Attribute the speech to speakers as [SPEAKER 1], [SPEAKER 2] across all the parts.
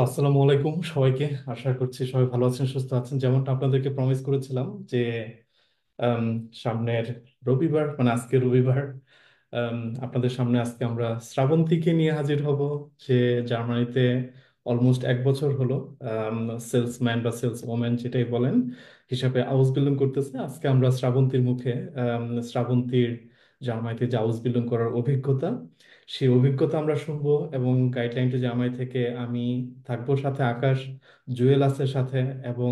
[SPEAKER 1] আসসালামু আলাইকুম সবাইকে। আশা করছি সবাই ভালো আছেন, সুস্থ আছেন। যেমনটা আপনাদেরকে প্রমিস করেছিলাম যে আম, সামনের রবিবার, মানে আজকে রবিবার, আম, আপনাদের সামনে আজকে আমরা শ্রাবন্তীকে নিয়ে হাজির হব, যে জার্মানিতে অলমোস্ট 1 বছর হলো সেলসম্যান বা সেলস ওম্যান যেটাই বলেন হিসাবে হাউস বিল্ডিং করতেছে। আজকে আমরা শ্রাবন্তীর মুখে শ্রাবন্তীর জার্মানিতে যে হাউস বিল্ডিং করার অভিজ্ঞতা, সেই অভিজ্ঞতা আমরা শুনবো। এবং গাইডলাইন টু জার্মানি থেকে আমি থাকবো, সাথে আকাশ, জুয়েল আছে সাথে, এবং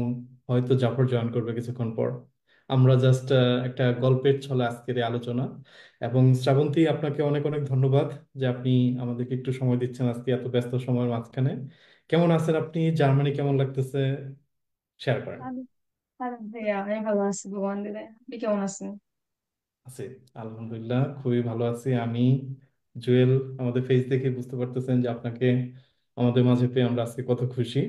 [SPEAKER 1] হয়তো জাফর জয়েন করবে কিছুক্ষণ পর। আমরা জাস্ট একটা গল্পের ছলে আজকের এই আলোচনা। এবং শ্রাবন্তী, আপনাকে অনেক অনেক ধন্যবাদ যে আপনি আমাদেরকে একটু সময় দিচ্ছেন আজকে এত ব্যস্ত সময়ের মাঝখানে। কেমন আছেন আপনি? জার্মানি কেমন লাগতেছে? শেয়ার করেন।
[SPEAKER 2] আমি ভাইয়া আমি ভালো আছি ভগবান দিলে। আপনি কেমন আছেন?
[SPEAKER 1] আছি, আলহামদুলিল্লাহ খুবই ভালো আছি আমি। জুয়েল, আমাদের ফেস দেখে বুঝতে পারতেছেন যে আপনাকে আমাদের মাঝে পেয়ে আমরা আজকে কত খুশি।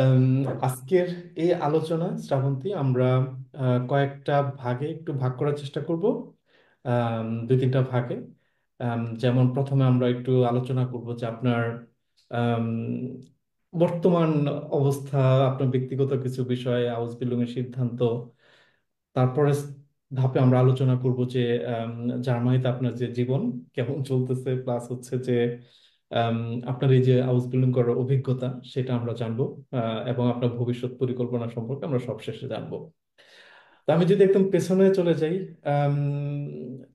[SPEAKER 1] আম, আজকের এই আলোচনা শ্রাবন্তী, আমরা কয়েকটা ভাগে একটু ভাগ করার চেষ্টা করব। দুই তিনটা ভাগে। যেমন প্রথমে আমরা একটু আলোচনা করব যে আপনার আম, বর্তমান অবস্থা, আপনার ব্যক্তিগত কিছু বিষয়, হাউস বিল্ডিং এর সিদ্ধান্ত। তারপরে ধাপে আমরা আলোচনা করব যে আম, জার্মানিতে আপনার যে জীবন কেমন চলতেছে, প্লাস হচ্ছে যে আম, আপনার এই যে হাউস বিল্ডিং করার অভিজ্ঞতা, সেটা আমরা জানবো। এবং আপনার ভবিষ্যৎ পরিকল্পনা সম্পর্কে আমরা সবশেষে জানবো। তো আমি যদি একদম পেছনে চলে যাই, আম,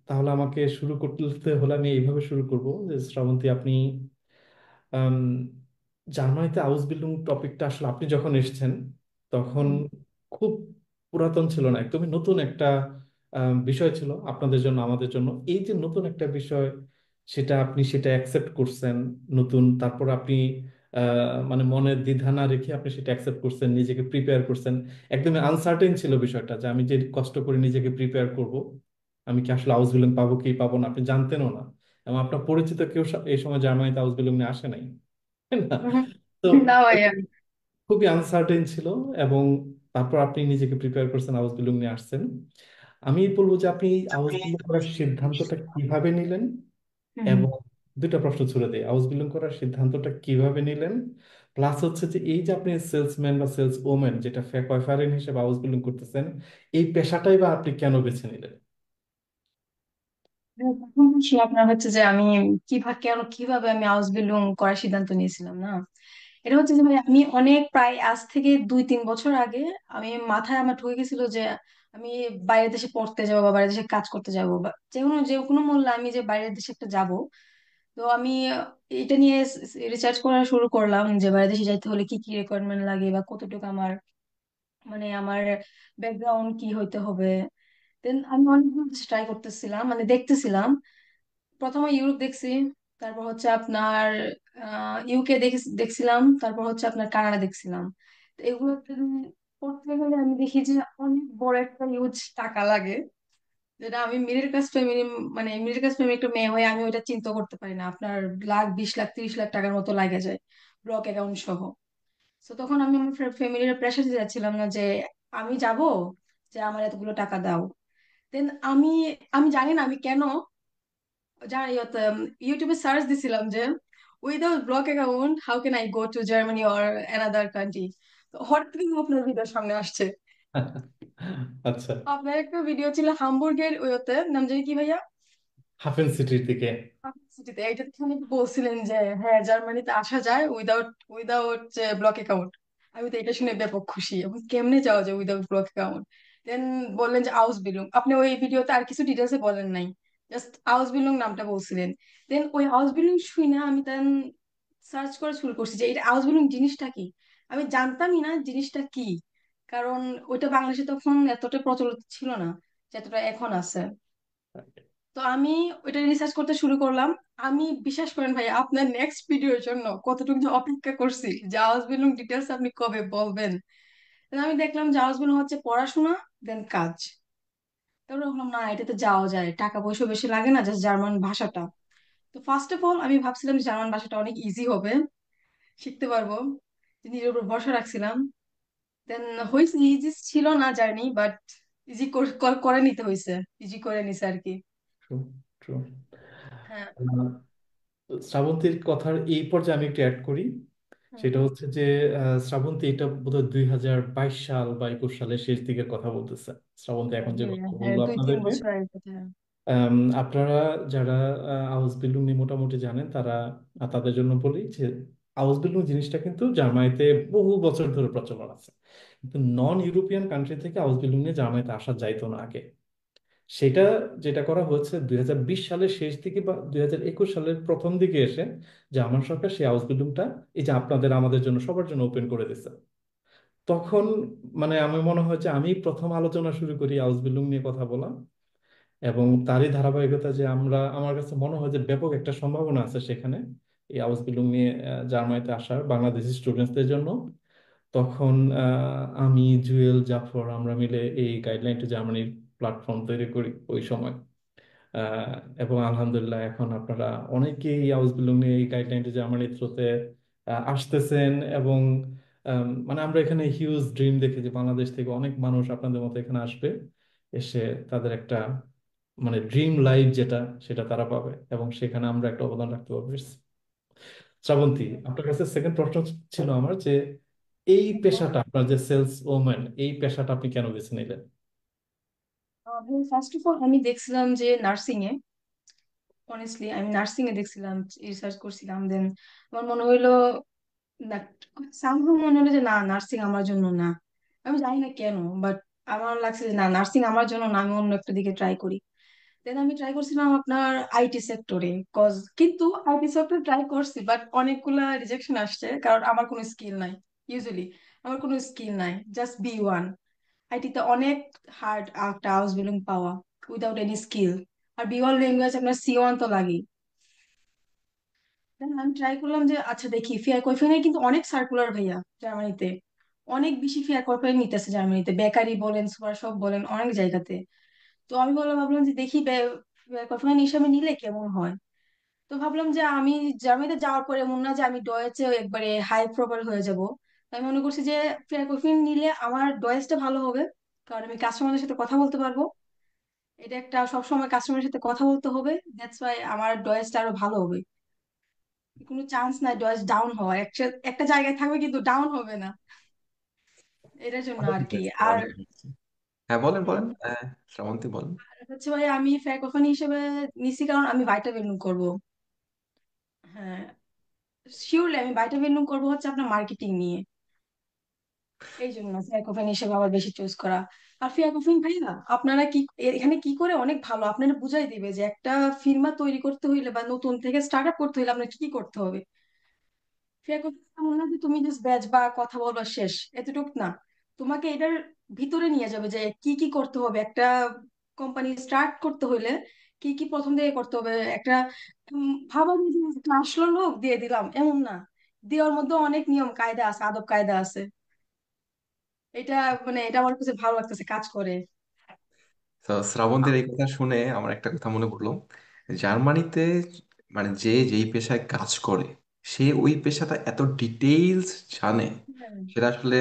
[SPEAKER 1] তাহলে আমাকে শুরু করতে হলে আমি এইভাবে শুরু করব যে শ্রাবন্তী, আপনি আম, জার্মানিতে হাউস বিল্ডিং টপিকটা আসলে আপনি যখন এসেছেন তখন
[SPEAKER 2] হুম।
[SPEAKER 1] খুব পুরাতন ছিল না, একদমই নতুন একটা বিষয় ছিল আপনাদের জন্য, আমাদের জন্য। এই যে নতুন একটা বিষয়, সেটা অ্যাকসেপ্ট করছেন নতুন, তারপর আপনি মানে মনের দ্বিধা না রেখে আপনি সেটা অ্যাকসেপ্ট করছেন, নিজেকে প্রিপেয়ার করছেন। একদমই আনসার্টেন ছিল বিষয়টা, যে আমি যে কষ্ট করে নিজেকে প্রিপেয়ার করব, আমি কি আসলে হাউস বিল্ডিং পাবো কি পাবো না, আপনি জানতেনও না। এবং আপনার পরিচিত কেউ এই সময় জার্মানিতে হাউস বিল্ডিং নিয়ে আসে নাই, তাই না?
[SPEAKER 2] হুম।
[SPEAKER 1] তো
[SPEAKER 2] না ভাইয়া।
[SPEAKER 1] খুবই আনসার্টেন ছিল। এবং তারপর আপনি নিজেকে প্রিপেয়ার করছেন, হাউস বিল্ডিং নিয়ে আসছেন। আমি বলবো যে আপনি হাউস বিল্ডিং করার সিদ্ধান্তটা কিভাবে নিলেন।
[SPEAKER 2] হুম।
[SPEAKER 1] এবং দুইটা প্রশ্ন ছুড়ে দেয়, হাউস বিল্ডিং করার সিদ্ধান্তটা কিভাবে নিলেন, প্লাস হচ্ছে যে এই যে আপনি সেলসম্যান বা সেলস ওম্যান, যেটা কয়ফারেন হিসেবে হাউস বিল্ডিং করতেছেন, এই পেশাটাই বা আপনি কেন বেছে নিলেন?
[SPEAKER 2] প্রথম প্রশ্ন আপনার হচ্ছে যে আমি কিভাবে আমি হাউস বিল্ডিং করার সিদ্ধান্ত নিয়েছিলাম না। এটা হচ্ছে যে ভাই আমি অনেক প্রায় আজ থেকে 2-3 বছর আগে আমি মাথায় আমার ঢুকে গেছিল যে আমি বাইরের দেশে পড়তে যাবো বা বাইরের দেশে কাজ করতে যাবো বা যে কোনো মূল্যে আমি যে বাইরের দেশে একটা যাবো। তো আমি এটা নিয়ে রিসার্চ করা শুরু করলাম যে বাইরের দেশে যাইতে হলে কি কি রিকোয়ারমেন্ট লাগে বা কতটুকু আমার ব্যাকগ্রাউন্ড কি হইতে হবে। দেন আমি অনেকগুলো ট্রাই করতেছিলাম, মানে দেখতেছিলাম। প্রথমে ইউরোপ দেখছি, তারপর হচ্ছে আপনার ইউকে দেখছিলাম, তারপর হচ্ছে আপনার কানাডা দেখছিলাম। তো এগুলো করতে গেলে আমি দেখি যে অনেক বড় একটা ইউজ টাকা লাগে, যেটা আমি মিডল ক্লাস ফ্যামিলি, মানে মিডল ক্লাস ফ্যামিলি একটা মেয়ে হয়ে আমি ওইটা চিন্তা করতে পারি না। আপনার লাখ 20 লাখ 30 লাখ টাকার মতো লাগে যায় ব্লক অ্যাকাউন্ট সহ। তো তখন আমি আমার ফ্যামিলির প্রেশার দিতে যাচ্ছিলাম না যে আমি যাব, যে আমার এতগুলো টাকা দাও। দেন আমি জানি না আমি কেন জানি ইউটিউবে সার্চ দিছিলাম যে without block account how can I go to Germany or another country. তো হঠাৎ করে আপনার ভিডিও সামনে আসছে।
[SPEAKER 1] আচ্ছা।
[SPEAKER 2] আপনার একটা ভিডিও ছিল হামবুর্গের ওইতে, নাম জানি কি ভাইয়া,
[SPEAKER 1] হাফেন সিটির দিকে।
[SPEAKER 2] সিটিতে। এইটা তিনি বলছিলেন যে হ্যাঁ জার্মানিতে আসা যায় উইদাউট উইদাউট ব্লক অ্যাকাউন্ট। আমি তো এটা শুনে ব্যাপক খুশি, এখন কেমনে যাওয়া যায় উইদাউট ব্লক অ্যাকাউন্ট। দেন বললেন যে আউস বিলুং, আপনি ওই ভিডিওতে আর কিছু ডিটেলসে বলেন নাই, জাস্ট আউস বিলুং নামটা বলছিলেন। দেন ওই আউস বিলুং শুই না আমি দেন সার্চ করা শুরু করছি যে এটা আউস বিলুং জিনিসটা কি। আমি জানতামই না জিনিসটা কি, কারণ ওইটা বাংলাদেশে তখন এতটা প্রচলিত ছিল না যতটা এখন আছে। তো আমি ওইটা রিসার্চ করতে শুরু করলাম। আমি বিশ্বাস করেন ভাই আপনার নেক্সট ভিডিওর জন্য কতটুকু যে অপেক্ষা করছি, জাহাজ বিলুং ডিটেলস আপনি কবে বলবেন। Then আমি দেখলাম জাহাজ বিলুং হচ্ছে পড়াশোনা, দেন কাজ। তারপরে ভাবলাম না এটাতে যাওয়া যায়, টাকা পয়সা বেশি লাগে না, জাস্ট জার্মান ভাষাটা। তো ফার্স্ট অফ অল আমি ভাবছিলাম যে জার্মান ভাষাটা অনেক ইজি হবে, শিখতে পারবো, যে নিজের উপর ভরসা রাখছিলাম। দেন হয়েছে, ইজি ছিল না জার্নি, বাট ইজি করে নিতে হয়েছে, ইজি করে নিছে আর কি।
[SPEAKER 1] True, true.
[SPEAKER 2] হ্যাঁ।
[SPEAKER 1] শ্রাবন্তীর কথার এই পর্যায়ে আমি একটু অ্যাড করি।
[SPEAKER 2] হুম।
[SPEAKER 1] সেটা হচ্ছে যে শ্রাবন্তী এটা বোধহয় 2022 সাল বা 21 সালের শেষ দিকের কথা বলতেছে। শ্রাবন্তী এখন যে কথা
[SPEAKER 2] হ্যাঁ,
[SPEAKER 1] বললো
[SPEAKER 2] দুই তিন
[SPEAKER 1] আপনাদেরকে,
[SPEAKER 2] বছর আগের কথা।
[SPEAKER 1] আপনারা যারা আউস বিল্ডিং নিয়ে মোটামুটি জানেন তারা, তাদের জন্য বলি যে আউস বিল্ডিং জিনিসটা কিন্তু জার্মানিতে বহু বছর ধরে প্রচলন আছে, কিন্তু নন ইউরোপিয়ান কান্ট্রি থেকে আউস বিল্ডিং নিয়ে জার্মানিতে আসা যাইতো না আগে। সেটা যেটা করা হচ্ছে 2020 সালের শেষ দিকে বা 2021 সালের প্রথম দিকে এসে জার্মান সরকার সেই হাউস বিল্ডিংটা এই যে আপনাদের আমাদের জন্য সবার জন্য ওপেন করে দিচ্ছে। তখন মানে আমি মনে হয় যে আমি প্রথম আলোচনা শুরু করি হাউস বিল্ডিং নিয়ে কথা বলা, এবং তারই ধারাবাহিকতা যে আমার কাছে মনে হয় যে ব্যাপক একটা সম্ভাবনা আছে সেখানে এই হাউস বিল্ডিং নিয়ে জার্মানিতে আসার বাংলাদেশি স্টুডেন্টসদের জন্য। তখন আমি, জুয়েল, জাফর আমরা মিলে এই গাইডলাইন টু জার্মানির প্ল্যাটফর্ম তৈরি করি ওই সময়। আহ, এবং আলহামদুলিল্লাহ এখন আপনারা অনেকেই হাউস বিল্ডিং নিয়ে এই গাইডলাইন টু জার্মানির থ্রুতে আসতেছেন। এবং মানে আমরা এখানে হিউজ ড্রিম দেখি যে বাংলাদেশ থেকে অনেক মানুষ আপনাদের মতো এখানে আসবে, এসে তাদের একটা মানে ড্রিম লাইফ যেটা সেটা তারা পাবে, এবং সেখানে আমরা একটা অবদান রাখতে পারবো। শ্রাবন্তী, আপনার কাছে সেকেন্ড প্রশ্ন ছিল আমার যে এই পেশাটা আপনার যে সেলস ওম্যান, এই পেশাটা আপনি কেন বেছে নিলেন?
[SPEAKER 2] ফার্স্ট অফ অল আমি দেখছিলাম যে নার্সিং এ, অনেস্টলি আমি নার্সিং এ দেখছিলাম, রিসার্চ করছিলাম, দেন আমার মনে হইলো না, সামহাও মনে হলো যে না, নার্সিং আমার জন্য না। আমি জানি না কেন, বাট আমার লাগছে যে না, নার্সিং আমার জন্য না, আমি অন্য একটা দিকে ট্রাই করি। দেন আমি ট্রাই করছিলাম আপনার আইটি সেক্টরে, কজ কিন্তু আইটি সেক্টর ট্রাই করছি, বাট অনেকগুলা রিজেকশন আসছে, কারণ আমার কোনো স্কিল নাই। ইউজুয়ালি আমার কোনো স্কিল নাই, জাস্ট B1। আইটিতে অনেক হার্ড একটা হাউস বিল্ডিং পাওয়া উইদাউট এনি স্কিল। আর B1 ল্যাঙ্গুয়েজ আপনার C1 তো লাগেই। Then আমি ট্রাই করলাম যে আচ্ছা দেখি, ফেয়ার কোয়েফিনের কিন্তু অনেক সার্কুলার ভাইয়া জার্মানিতে, অনেক বেশি ফেয়ার কোয়েফিন নিতেছে জার্মানিতে, বেকারি বলেন, সুপার শপ বলেন, অনেক জায়গাতে। তো আমি ভাবলাম যে দেখি ফেয়ার কোয়েফিন হিসাবে নিলে কেমন হয়। তো ভাবলাম যে আমি জার্মানিতে যাওয়ার পরে এমন না যে আমি ডয়েচে একবারে হাই প্রপার হয়ে যাব। আমি মনে করছি যে ফেয়ার কোয়েফিন নিলে আমার ডয়েসটা ভালো হবে, কারণ আমি কাস্টমারের সাথে কথা বলতে পারবো। এটা একটা, সবসময় কাস্টমারের সাথে কথা বলতে হবে, দ্যাটস ওয়াই আমার ডয়েসটা আরো ভালো হবে। কোনো চান্স নাই ডয়েস ডাউন হওয়ার, একটা একটা জায়গায় থাকবে কিন্তু ডাউন হবে না, এটার জন্য
[SPEAKER 3] অনেক
[SPEAKER 2] আর কি।
[SPEAKER 3] ইন্টারেস্টিং,
[SPEAKER 2] আর
[SPEAKER 3] অনেক ইন্টারেস্টিং। হ্যাঁ, বলেন
[SPEAKER 2] হুম,
[SPEAKER 3] বলেন, শ্রাবন্তী বলেন।
[SPEAKER 2] হচ্ছে ভাই আমি ফ্যাকোফানি হিসেবে নিছি কারণ আমি বাইটা বেলুন করব। হ্যাঁ, শিওরলি আমি বাইটা বেলুন করব হচ্ছে আপনার মার্কেটিং নিয়ে, এই জন্য ফ্যাকোফানি হিসেবে আবার বেশি চুজ করা। আর ফ্যাকোফিন ভাই না, আপনারা কি এখানে কি করে অনেক ভালো আপনারা বুঝাই দিবে যে একটা ফির্মা তৈরি করতে হইলে বা নতুন থেকে স্টার্ট আপ করতে হইলে আপনার কি কি করতে হবে। ফেক মনে হয় যে তুমি জাস্ট ব্যাচ বা কথা বলবা শেষ, এতটুক না। তোমাকে এটার ভিতরে নিয়ে যাবে যে কি কি করতে হবে একটা কোম্পানি স্টার্ট করতে হইলে, কি কি প্রথম থেকে করতে হবে। একটা ভাবা যায় যে একটা আসলো লোক দিয়ে দিলাম, এমন না। দেওয়ার মধ্যে অনেক নিয়ম কায়দা আছে, আদব কায়দা আছে। এটা মানে এটা আমার কাছে ভালো লাগতেছে, কাজ করে।
[SPEAKER 3] তো শ্রাবন্তীর এই কথা শুনে আমার একটা কথা মনে পড়লো। জার্মানিতে মানে যে যেই পেশায় কাজ করে, সে ওই পেশাটা এত ডিটেইলস জানে,
[SPEAKER 2] হ্যাঁ।
[SPEAKER 3] সেটা আসলে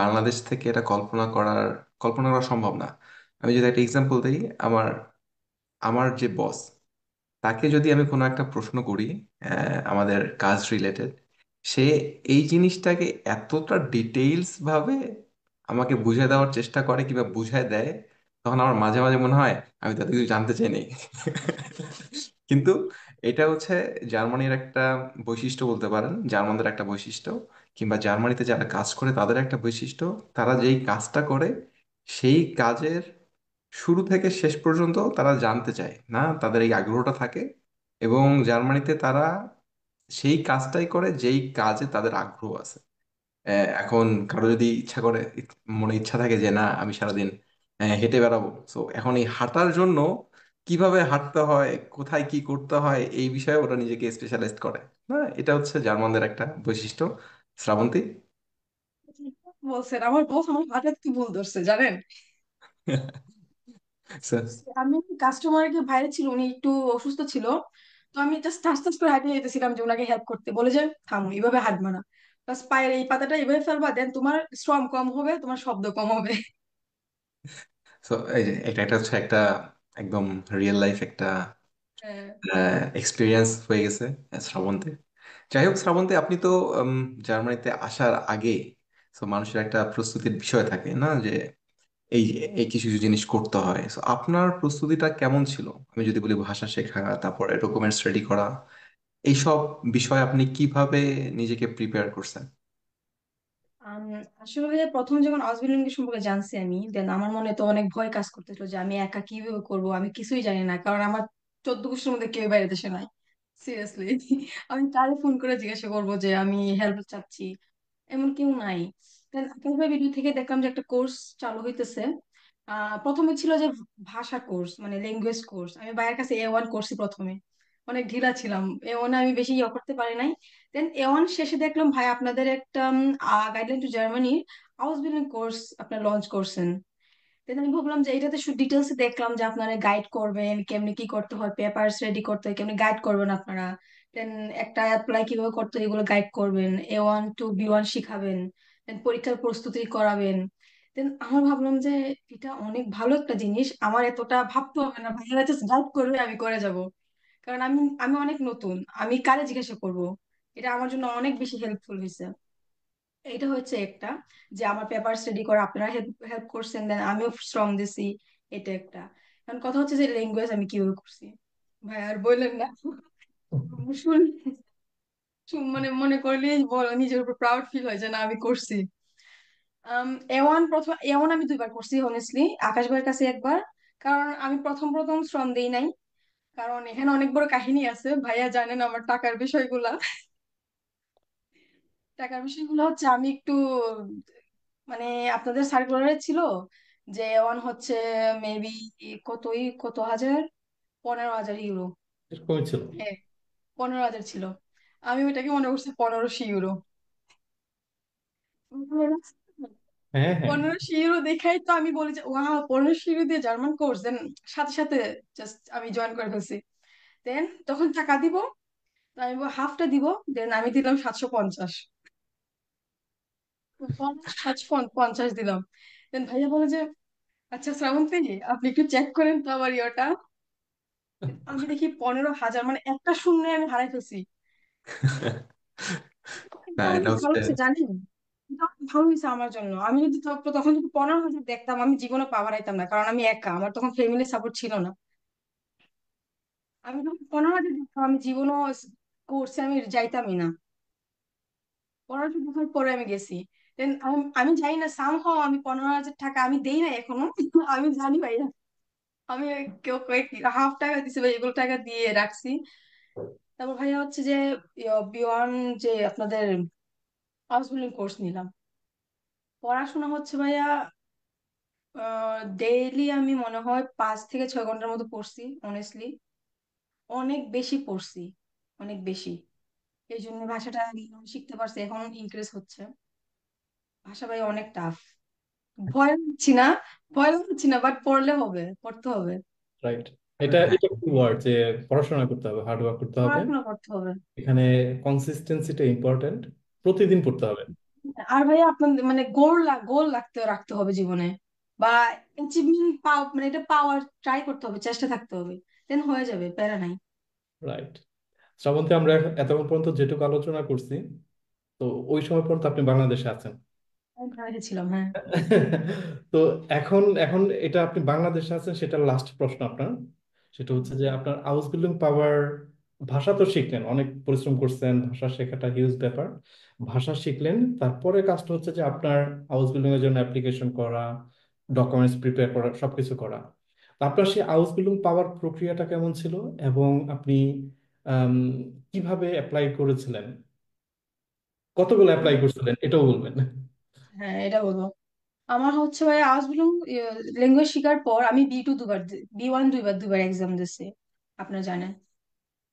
[SPEAKER 3] বাংলাদেশ থেকে এটা কল্পনা করা সম্ভব না। আমি যদি একটা এক্সাম্পল দিই, আমার আমার যে বস, তাকে যদি আমি কোনো একটা প্রশ্ন করি আমাদের কাজ রিলেটেড, সে এই জিনিসটাকে এতটা ডিটেইলস ভাবে আমাকে বুঝিয়ে দেওয়ার চেষ্টা করে কিংবা বুঝায় দেয়, তখন আমার মাঝে মাঝে মনে হয় আমি তাদের কিছু জানতে চাই নাই। কিন্তু এটা হচ্ছে জার্মানির একটা বৈশিষ্ট্য বলতে পারেন, জার্মানদের একটা বৈশিষ্ট্য, কিংবা জার্মানিতে যারা কাজ করে তাদের একটা বৈশিষ্ট্য। তারা যেই কাজটা করে সেই কাজের শুরু থেকে শেষ পর্যন্ত তারা জানতে চায় না, তাদের এই আগ্রহটা থাকে। এবং জার্মানিতে তারা সেই কাজটাই করে যেই কাজে তাদের আগ্রহ আছে। এখন কারো যদি ইচ্ছা করে, মনে ইচ্ছা থাকে যে না আমি সারাদিন হেঁটে বেড়াবো, তো এখন এই হাঁটার জন্য কিভাবে হাঁটতে হয়, কোথায় কি করতে হয়, এই বিষয়ে ওরা নিজেকে স্পেশালাইজড করে। না, এটা হচ্ছে জার্মানদের একটা বৈশিষ্ট্য। শ্রাবন্তী।
[SPEAKER 2] বলছেন, আমার বস আমার হঠাৎ কি ভুল ধরছে জানেন।
[SPEAKER 3] So,
[SPEAKER 2] আমি কাস্টমারকে বাইরে ছিল, উনি একটু অসুস্থ ছিল। তো আমি জাস্ট আস্তে আস্তে করে হাঁটিয়ে যেতেছিলাম যে ওনাকে হেল্প করতে, বলে যে থামো, এইভাবে হাঁটবে না, বাস পায়ের এই পাতাটা এইভাবে ফেলবা, দেন তোমার শ্রম কম হবে, তোমার শব্দ কম হবে।
[SPEAKER 3] এই যে এটা এটা হচ্ছে একটা একদম রিয়েল লাইফ একটা
[SPEAKER 2] হ্যাঁ।
[SPEAKER 3] এক্সপিরিয়েন্স হয়ে গেছে শ্রাবন্তে। যাই হোক শ্রাবন্তে, আপনি তো উম, জার্মানিতে আসার আগে তো মানুষের একটা প্রস্তুতির বিষয় থাকে না, যে এই এই কিছু কিছু জিনিস করতে হয়। তো আপনার প্রস্তুতিটা কেমন ছিল? আমি যদি বলি ভাষা শেখা, তারপরে ডকুমেন্টস রেডি করা, এইসব বিষয় আপনি কিভাবে নিজেকে প্রিপেয়ার করছেন?
[SPEAKER 2] আম, আসলে প্রথম যখন অসবিলিঙ্গি সম্পর্কে জানছি আমি, দেন আমার মনে তো অনেক ভয় কাজ করতেছিল যে আমি একা কিভাবে করবো, আমি কিছুই জানি না, কারণ আমার 14 গোষ্ঠীর মধ্যে কেউ বাইরে দেশে নাই। সিরিয়াসলি আমি কারে ফোন করে জিজ্ঞাসা করবো যে আমি হেল্প চাচ্ছি, এমন কেউ নাই। দেন আকাশবাই ভিডিও থেকে দেখলাম যে একটা কোর্স চালু হইতেছে। প্রথমে ছিল যে ভাষা কোর্স, মানে ল্যাঙ্গুয়েজ কোর্স। আমি ভাইয়ের কাছে A1 করছি প্রথমে, অনেক ঢিলা ছিলাম। A1 আমি বেশি ইয়ে করতে পারি নাই। দেন A1 শেষে দেখলাম ভাই আপনাদের একটা guideline two Germany house building course আপনার লঞ্চ করছেন। দেন আমি ভাবলাম যে এটাতে শুধু ডিটেলস দেখলাম যে আপনারা গাইড করবেন, কেমনি কি করতে হয়, পেপারস রেডি করতে হয়, কেমনি গাইড করবেন আপনারা। দেন একটা অ্যাপ্লাই কিভাবে করতে হয় এগুলো গাইড করবেন, A1 to B1 শিখাবেন, দেন পরীক্ষার প্রস্তুতি করাবেন। দেন আমার ভাবলাম যে এটা অনেক ভালো একটা জিনিস, আমার এতটা ভাবতে হবে না, ভাইয়ারা জাস্ট গাইড করবে আমি করে যাব। কারণ আমি আমি অনেক নতুন, আমি কারে জিজ্ঞাসা করব। এটা আমার জন্য অনেক বেশি হেল্পফুল হয়েছে। এটা হচ্ছে একটা, যে আমার পেপারস রেডি করা আপনারা হেল্প হেল্প করছেন, দেন আমিও শ্রম দিছি। এটা একটা। কারণ কথা হচ্ছে যে ল্যাঙ্গুয়েজ আমি কিভাবে করছি, ভাই আর বললেন না। শুন, মানে মনে করলে বলো নিজের উপর প্রাউড ফিল হয় যে না আমি করছি। A1 আমি 2বার করছি হনেস্টলি, আকাশ ভাইয়ের কাছে একবার। কারণ আমি প্রথম প্রথম শ্রম দেই নাই, কারণ এখানে অনেক বড় কাহিনী আছে, ভাইয়া জানেন আমার টাকার বিষয়গুলা। টাকার বিষয়গুলো হচ্ছে আমি একটু, মানে আপনাদের সার্কুলারে ছিল যে ওয়ান হচ্ছে মেবি কত হাজার, 15,000 ইউরো।
[SPEAKER 1] এরকমই ছিল।
[SPEAKER 2] হ্যাঁ, 15,000 ছিল। আমি ওইটাকে মনে করছি 1500 ইউরো।
[SPEAKER 1] হ্যাঁ, হ্যাঁ।
[SPEAKER 2] 1500 ইউরো দেখাই তো আমি বলি যে ওয়াও, 1500 ইউরো দিয়ে জার্মান কোর্স, দেন সাথে সাথে জাস্ট আমি জয়েন করে ফেলছি। দেন তখন টাকা দিব, তো আমি হাফটা দিব। দেন আমি দিলাম 750, 750 দিলাম। দেন ভাইয়া বলে যে আচ্ছা শ্রাবন্তী, আপনি একটু চেক করেন তো আমার ইয়েটা। আমি দেখি 15,000, মানে একটা শূন্য আমি হারাই ফেলছি।
[SPEAKER 3] না,
[SPEAKER 2] এটা
[SPEAKER 3] এটা
[SPEAKER 2] অনেক ভালো
[SPEAKER 3] হচ্ছে
[SPEAKER 2] হয়েছে জানেন, এটা অনেক ভালো হয়েছে আমার জন্য। আমি যদি তখন যদি 15,000 দেখতাম, আমি জীবনে পা বাড়াইতাম না, কারণ আমি একা, আমার তখন ফ্যামিলি সাপোর্ট ছিল না। আমি যখন 15,000 দেখতাম, আমি জীবনও কোর্সে আমি যাইতামই না। 15,000 দেখার পরে আমি গেছি। দেন আমি জানি না, সামহাও আমি 15,000 টাকা আমি দেই না এখনো। আমি জানি ভাইয়া, আমি কেউ কয়েক হাফ টাকা দিছি ভাই, এগুলো টাকা দিয়ে রাখছি। তারপর ভাইয়া হচ্ছে যে বিয়ন, যে আপনাদের কাউন্সিলিং কোর্স নিলাম। পড়াশোনা হচ্ছে ভাইয়া ডেইলি আমি মনে হয় 5 থেকে 6 ঘন্টার মতো পড়ছি অনেস্টলি। অনেক বেশি পড়ছি, অনেক বেশি। এই জন্য ভাষাটা আমি শিখতে পারছি, এখন ইনক্রিজ হচ্ছে। ভাষা ভাই অনেক টাফ। ভয় পাচ্ছি না, ভয় পাচ্ছি না, বাট পড়লে হবে, পড়তে হবে।
[SPEAKER 1] রাইট। এটা
[SPEAKER 3] হ্যাঁ,
[SPEAKER 1] এটা কি ওয়ার্ড যে পড়াশোনা করতে হবে, হার্ড ওয়ার্ক করতে হবে।
[SPEAKER 2] পড়াশোনা করতে হবে।
[SPEAKER 1] এখানে কনসিস্টেন্সিটা ইম্পর্টেন্ট, প্রতিদিন পড়তে হবে।
[SPEAKER 2] আর ভাই আপনার মানে গোল রাখতে হবে জীবনে, বা অ্যাচিভমেন্ট মানে এটা পাওয়ার ট্রাই করতে হবে, চেষ্টা থাকতে হবে, দেন হয়ে যাবে, প্যারা নাই।
[SPEAKER 1] রাইট। শ্রাবন্তী, আমরা এতক্ষণ পর্যন্ত যেটুকু আলোচনা করছি, তো ওই সময় পর্যন্ত আপনি বাংলাদেশে আছেন।
[SPEAKER 2] আমি বাইরে ছিলাম, হ্যাঁ।
[SPEAKER 1] তো এখন এখন এটা আপনি বাংলাদেশে আছেন, সেটা লাস্ট প্রশ্ন আপনার। সেটা হচ্ছে যে আপনার হাউস বিল্ডিং পাওয়ার, ভাষা তো শিখলেন, অনেক পরিশ্রম করছেন, ভাষা শেখাটা হিউজ ব্যাপার। ভাষা শিখলেন, তারপরে কাজটা হচ্ছে যে আপনার হাউস বিল্ডিং এর জন্য অ্যাপ্লিকেশন করা, ডকুমেন্টস প্রিপেয়ার করা, সবকিছু করা। তো আপনার সেই হাউস বিল্ডিং পাওয়ার প্রক্রিয়াটা কেমন ছিল, এবং আপনি আম, কিভাবে অ্যাপ্লাই করেছিলেন, কতগুলো অ্যাপ্লাই করছিলেন এটাও বলবেন।
[SPEAKER 2] হ্যাঁ, এটা বলবো। আমার হচ্ছে ভাই আওয়াজ বিলং ল্যাঙ্গুয়েজ শেখার পর আমি B2 দুবার, B1 দুইবার দুইবার এক্সাম দিছি, আপনারা জানেন।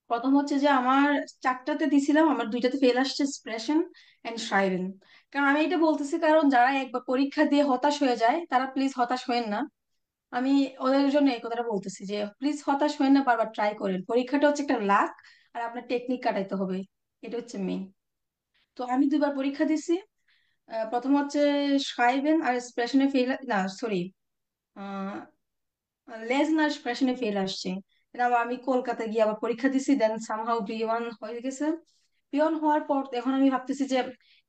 [SPEAKER 2] প্রথম হচ্ছে যে আমার 4টাতে দিছিলাম, আমার 2টাতে ফেল আসছে, স্প্রেশন এন্ড শ্রাইবেন। কারণ আমি এটা বলতেছি, কারণ যারা একবার পরীক্ষা দিয়ে হতাশ হয়ে যায় তারা প্লিজ হতাশ হয়েন না। আমি ওদের জন্য এই কথাটা বলতেছি যে প্লিজ হতাশ হয়েন না, বারবার ট্রাই করেন। পরীক্ষাটা হচ্ছে একটা লাক, আর আপনার টেকনিক কাটাইতে হবে, এটা হচ্ছে মেইন। তো আমি 2বার পরীক্ষা দিছি। প্রথম হচ্ছে শ্রাইবেন আর এক্সপ্রেশনে ফেল, না সরি, লেজ না এক্সপ্রেশনে ফেল আসছে। আমি কলকাতা গিয়ে আবার পরীক্ষা দিছি, দেন সামহাউ বি1 হয়ে গেছে। বি1 হওয়ার পর এখন আমি ভাবতেছি যে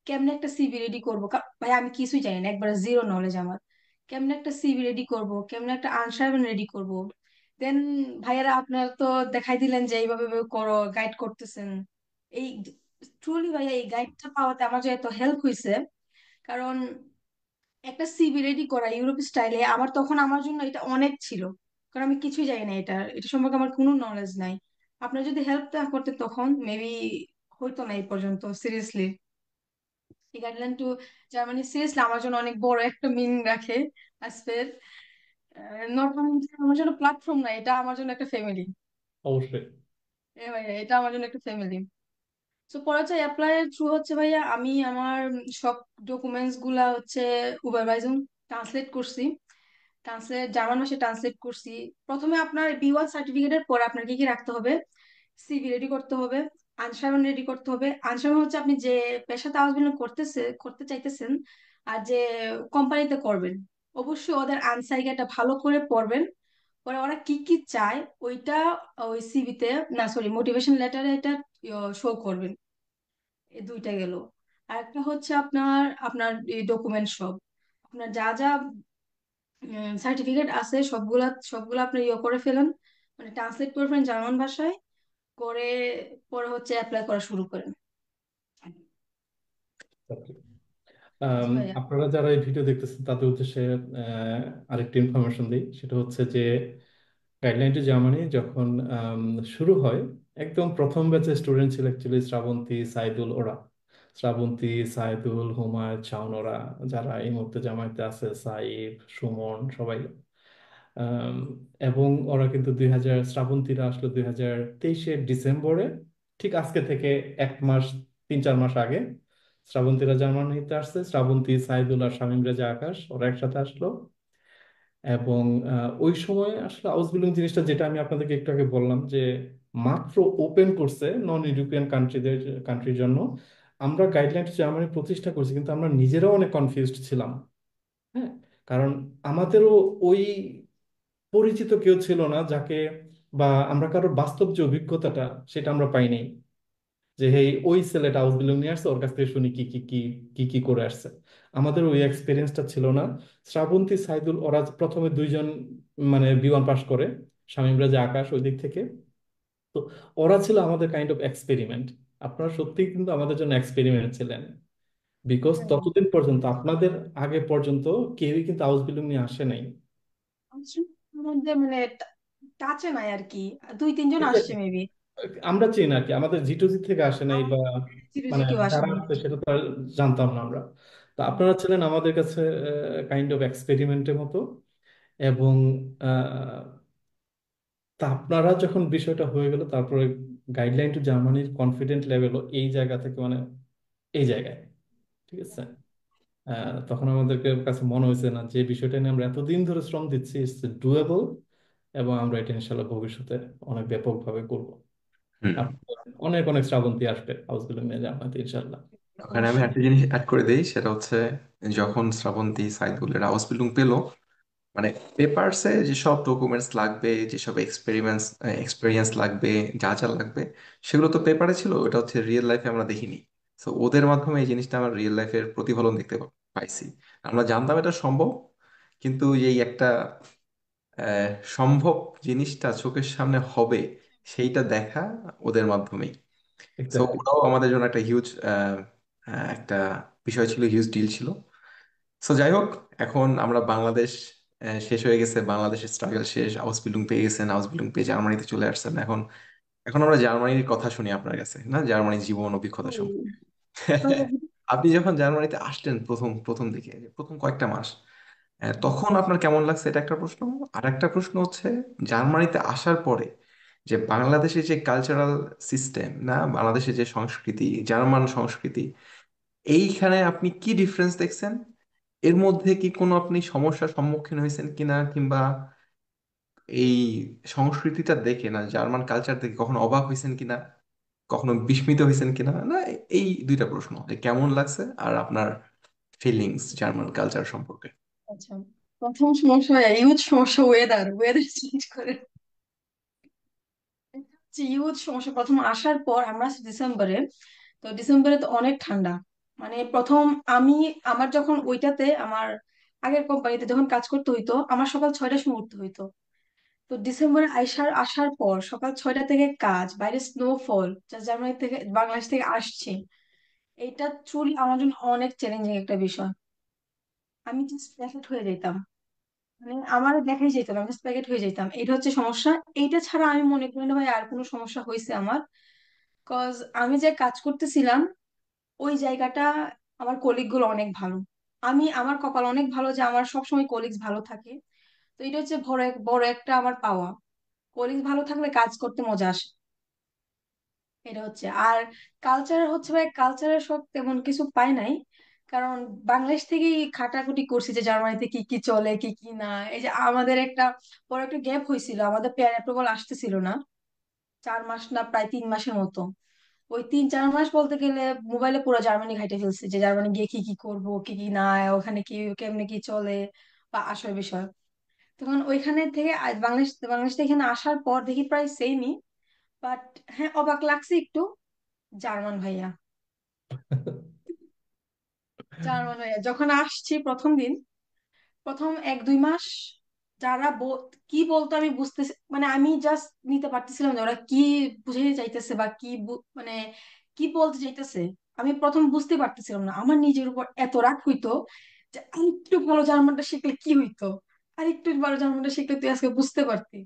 [SPEAKER 2] কেমনে একটা সিভি রেডি করবো। ভাই আমি কিছুই জানি না, একবার জিরো নলেজ আমার। কেমনে একটা সিভি রেডি করব, কেমনে একটা আনসার রেডি করব। দেন ভাইয়ারা আপনারা তো দেখাই দিলেন যে এইভাবে এইভাবে করো, গাইড করতেছেন। এই ট্রুলি ভাইয়া এই গাইডটা পাওয়াতে আমার যে এত হেল্প হয়েছে। কারণ একটা সিভি রেডি করা ইউরোপ স্টাইলে আমার তখন আমার জন্য এটা অনেক ছিল। কারণ আমি কিছুই জানি না, এটা সম্পর্কে আমার কোনো নলেজ নাই। আপনার যদি হেল্প না করতেন তখন মেবি হইতো না এই পর্যন্ত। সিরিয়াসলি এই গাইডলাইন টু জার্মানি সিরিয়াসলি আমার জন্য অনেক বড় একটা মিনিং রাখে। আসপের নট আমার জন্য প্ল্যাটফর্ম না, এটা আমার জন্য একটা ফ্যামিলি।
[SPEAKER 1] অবশ্যই।
[SPEAKER 2] ভাইয়া এটা আমার জন্য একটা ফ্যামিলি। তো পরে হচ্ছে অ্যাপ্লাই এর থ্রু হচ্ছে ভাইয়া আমি আমার সব ডকুমেন্টস গুলা হচ্ছে উবারবাইজুম ট্রান্সলেট করছি। ট্রান্সলেট জার্মান ভাষায় ট্রান্সলেট করছি। প্রথমে আপনার বি1 সার্টিফিকেটের পরে আপনার কি কি রাখতে হবে, সিভি রেডি করতে হবে, আনসারন রেডি করতে হবে। আনসারন হচ্ছে আপনি যে পেশাতে আবেদন করতে চাইতেছেন আর যে কোম্পানিতে করবেন, অবশ্যই ওদের আনসাইগাটা ভালো করে পড়বেন। পরে ওরা কি কি চায় ওইটা ওই সিভিতে, না সরি মোটিভেশন লেটারে এটা শো করবেন। এই দুইটা গেল। আর একটা হচ্ছে আপনার আপনার এই ডকুমেন্ট সব, আপনার যা যা সার্টিফিকেট আছে সবগুলা সবগুলা আপনি ইয়ে করে ফেলেন, মানে ট্রান্সলেট করে ফেলেন জার্মান ভাষায়। করে পরে হচ্ছে অ্যাপ্লাই করা শুরু করেন। জি ভাইয়া।
[SPEAKER 1] আপনারা যারা এই ভিডিও দেখতেছেন তাদের উদ্দেশ্যে আরেকটি ইনফরমেশন দিই, সেটা হচ্ছে যে গাইডলাইন টু জার্মানি যখন শুরু হয়, একদম প্রথম ব্যাচে স্টুডেন্ট ছিল অ্যাকচুয়ালি শ্রাবন্তী, সাইদুল, ওরা। শ্রাবন্তী, সাইদুল, হুমায়ুন, শাওন, ওরা যারা এই মুহূর্তে জামায়াতে আছে, সাইফ, সুমন, সবাই। আম, এবং ওরা কিন্তু 2000, শ্রাবন্তীরা আসলো 2023-এর ডিসেম্বরে, ঠিক আজকে থেকে 1 মাস, 3-4 মাস আগে শ্রাবন্তীরা জার্মানিতে আসছে। শ্রাবন্তী, সাইদুল আর শামীম রেজা আকাশ ওরা একসাথে আসলো। এবং ওই সময় আসলে হাউস বিল্ডিং জিনিসটা, যেটা আমি আপনাদেরকে একটু আগে বললাম যে মাত্র ওপেন করছে নন ইউরোপিয়ান কান্ট্রির জন্য। আমরা গাইডলাইন জার্মানি প্রতিষ্ঠা করছি, কিন্তু আমরা নিজেরাও অনেক কনফিউজড ছিলাম। হ্যাঁ, কারণ আমাদেরও ওই পরিচিত কেউ ছিল না যাকে, বা আমরা কারোর বাস্তব যে অভিজ্ঞতাটা সেটা আমরা পাইনি, যে হেই ওই ছেলেটা হাউস বিল্ডিং নিয়ে আসছে, ওর কাছ থেকে শুনি কি কি কি কি কি করে আসছে। আমাদের ওই এক্সপিরিয়েন্সটা ছিল না। শ্রাবন্তী, সাইদুল ওরা প্রথমে দুইজন মানে বি1 পাস করে, শামীম রাজা আকাশ ওই দিক থেকে। তো ওরা ছিল আমাদের কাইন্ড অফ এক্সপেরিমেন্ট। আপনারা সত্যিই কিন্তু আমাদের জন্য এক্সপেরিমেন্ট ছিলেন, বিকজ
[SPEAKER 2] হ্যাঁ,
[SPEAKER 1] ততদিন পর্যন্ত আপনাদের আগে পর্যন্ত কেউই কিন্তু হাউস বিল্ডিং নিয়ে আসে নাই।
[SPEAKER 2] আসলে আমার মধ্যে মানে টাচে নাই আর কি, দুই তিনজন আসছে
[SPEAKER 1] Exactly.
[SPEAKER 2] মেবি।
[SPEAKER 1] আমরা চিনি আর কি, আমাদের জি2জি থেকে আসে নাই, বা
[SPEAKER 2] সিরিজে
[SPEAKER 1] মানে
[SPEAKER 2] কেউ
[SPEAKER 1] যারা
[SPEAKER 2] আসেনি।
[SPEAKER 1] আসছে সেটা তো আর জানতাম না আমরা। তো আপনারা ছিলেন আমাদের কাছে কাইন্ড অফ এক্সপেরিমেন্টের মতো। এবং আহ, তা আপনারা যখন বিষয়টা হয়ে গেল, তারপরে গাইডলাইন টু জার্মানির কনফিডেন্ট লেভেলও এই জায়গা থেকে মানে এই জায়গায়, ঠিক আছে। তখন আমাদেরকে কাছে মনে হয়েছে না যে বিষয়টা নিয়ে আমরা এতদিন ধরে শ্রম দিচ্ছি, ইটস ডুয়েবল। এবং আমরা এটা ইনশাল্লাহ ভবিষ্যতে অনেক ব্যাপকভাবে করবো।
[SPEAKER 3] হুম।
[SPEAKER 1] অনেক অনেক শ্রাবন্তী আসবে হাউস বিল্ডিং নিয়ে জার্মানিতে ইনশাল্লাহ।
[SPEAKER 3] ওখানে আমি
[SPEAKER 2] অবশ্যই।
[SPEAKER 3] একটা জিনিস অ্যাড করে দিই, সেটা হচ্ছে যখন শ্রাবন্তী, সাইদুল এরা হাউস বিল্ডিং পেলো, মানে পেপারসে যেসব ডকুমেন্টস লাগবে, যেসব এক্সপেরিয়েন্স লাগবে, যা যা লাগবে, সেগুলো তো পেপারে ছিল, ওটা হচ্ছে রিয়েল লাইফে আমরা দেখিনি। তো ওদের মাধ্যমে এই জিনিসটা আমরা রিয়েল লাইফের প্রতিফলন দেখতে পাইছি। আমরা জানতাম এটা সম্ভব, কিন্তু এই একটা আহ, সম্ভব জিনিসটা চোখের সামনে হবে, সেইটা দেখা ওদের মাধ্যমেই। So
[SPEAKER 1] exactly.
[SPEAKER 3] ওরাও আমাদের জন্য একটা হিউজ একটা বিষয় ছিল, হিউজ ডিল ছিল। সো যাই হোক, এখন আমরা বাংলাদেশ শেষ হয়ে গেছে, বাংলাদেশের স্ট্রাগল শেষ, হাউস বিল্ডিং পেয়ে গেছেন, হাউস বিল্ডিং পেয়ে জার্মানিতে চলে আসছেন। এখন এখন আমরা জার্মানির কথা শুনি আপনার কাছে, না জার্মানির জীবন অভিজ্ঞতা সম্পর্কে। আপনি যখন জার্মানিতে আসলেন প্রথম প্রথম দিকে, যে প্রথম কয়েকটা মাস, তখন আপনার কেমন লাগছে, এটা একটা প্রশ্ন। আর একটা প্রশ্ন হচ্ছে, জার্মানিতে আসার পরে যে বাংলাদেশের যে কালচারাল সিস্টেম, না বাংলাদেশের যে সংস্কৃতি, জার্মান সংস্কৃতি, এইখানে আপনি কি ডিফারেন্স দেখছেন? এর মধ্যে কি কোনো আপনি সমস্যার সম্মুখীন হয়েছেন কিনা, কিংবা এই সংস্কৃতিটা দেখে, না জার্মান কালচার দেখে কখনো অবাক হয়েছেন কিনা, কখনো বিস্মিত হয়েছেন কিনা, না এই দুইটা প্রশ্ন, যে কেমন লাগছে আর আপনার ফিলিংস জার্মান কালচার সম্পর্কে।
[SPEAKER 2] আচ্ছা, প্রথম সমস্যা ইউজ সমস্যা ওয়েদার ওয়েদার চেঞ্জ করে। ইউজ সমস্যা। প্রথম আসার পর আমরা আসি ডিসেম্বরে। তো ডিসেম্বরে তো অনেক ঠান্ডা। মানে প্রথম আমি, আমার যখন ওইটাতে, আমার আগের কোম্পানিতে যখন কাজ করতে হইতো, আমার সকাল 6টার সময় উঠতে হইতো। তো ডিসেম্বরে আসার পর সকাল 6টা থেকে কাজ, বাইরে স্নোফল, জার্মানি থেকে বাংলাদেশ থেকে আসছি, এইটা ট্রুলি আমার জন্য অনেক চ্যালেঞ্জিং একটা বিষয়। আমি জাস্ট প্যাকেট হয়ে যেতাম, মানে আমার দেখাই যেত না, আমি জাস্ট প্যাকেট হয়ে যেতাম। এটা হচ্ছে সমস্যা। এইটা ছাড়া আমি মনে করি না ভাই আর কোনো সমস্যা হয়েছে আমার। কজ আমি যে কাজ করতেছিলাম ওই জায়গাটা, আমার কলিগ গুলো অনেক ভালো। আমার কপাল অনেক ভালো যে আমার সবসময় কলিগস ভালো থাকে। তো এটা হচ্ছে বড় একটা আমার পাওয়া। কলিগস ভালো থাকলে কাজ করতে মজা আসে। এটা হচ্ছে। আর কালচার হচ্ছে ভাই, কালচারের সব তেমন কিছু পাই নাই। কারণ বাংলাদেশ থেকেই খাটাখুটি করছি যে জার্মানিতে কি কি চলে কি কি না। এই যে আমাদের একটা বড় একটা গ্যাপ হয়েছিল, আমাদের পেয়ার অ্যাপ্রুভাল আসতেছিল না 4 মাস, না প্রায় 3 মাসের মতো। ওই 3-4 মাস বলতে গেলে মোবাইলে পুরো জার্মানি ঘাইটে ফেলছে, যে জার্মানি গিয়ে কি কি করব কি কি না, ওখানে কি কেমনে কি চলে বা আসার বিষয়। তখন ওইখানে থেকে বাংলাদেশ থেকে এখানে আসার পর দেখি প্রায় সেমই। বাট হ্যাঁ, অবাক লাগছে একটু। জার্মান ভাইয়া, জার্মান ভাইয়া যখন আসছি প্রথম দিন, প্রথম 1-2 মাস যারা কি বলতো আমি বুঝতে, মানে আমি জাস্ট নিতে পারতেছিলাম না ওরা কি বুঝাইতে চাইতেছে বা কি মানে কি বলতে চাইতেছে। আমি প্রথম বুঝতে পারতেছিলাম না, আমার নিজের উপর এত রাগ হইতো যে আরেকটু ভালো জার্মানটা শিখলে কি হইতো, আরেকটু ভালো জার্মানটা শিখলে তুই আজকে বুঝতে পারতি।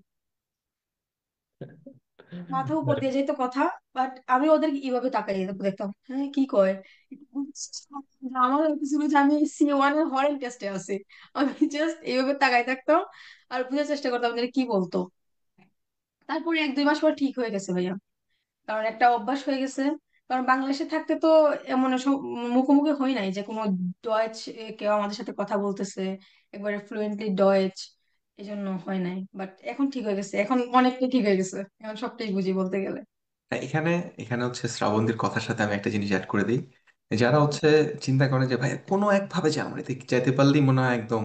[SPEAKER 2] মাথা উপর দিয়ে যেত কথা। বাট আমি ওদেরকে এইভাবে তাকাই দেখতাম, হ্যাঁ কি কয়। আমার হচ্ছিল যে আমি C1 এর হরেন টেস্টে আছি। আমি জাস্ট এইভাবে তাকাই থাকতাম আর বোঝার চেষ্টা করতাম যে কি বলতো। তারপরে 1-2 মাস পর ঠিক হয়ে গেছে ভাইয়া, কারণ একটা অভ্যাস হয়ে গেছে। কারণ বাংলাদেশে থাকতে তো এমন মুখোমুখি হই নাই যে কোনো ডয়েচ কেউ আমাদের সাথে কথা বলতেছে একবারে ফ্লুয়েন্টলি ডয়েচ, এই জন্য হয় নাই। বাট এখন ঠিক হয়ে গেছে, এখন অনেকটাই ঠিক হয়ে গেছে, এখন সবটাই বুঝি বলতে গেলে।
[SPEAKER 3] হ্যাঁ, এখানে এখানে হচ্ছে শ্রাবন্তীর কথার সাথে আমি একটা জিনিস অ্যাড করে দিই। যারা হচ্ছে চিন্তা করে যে ভাই কোনো একভাবে জার্মানিতে যেতে পারলেই মনে হয় একদম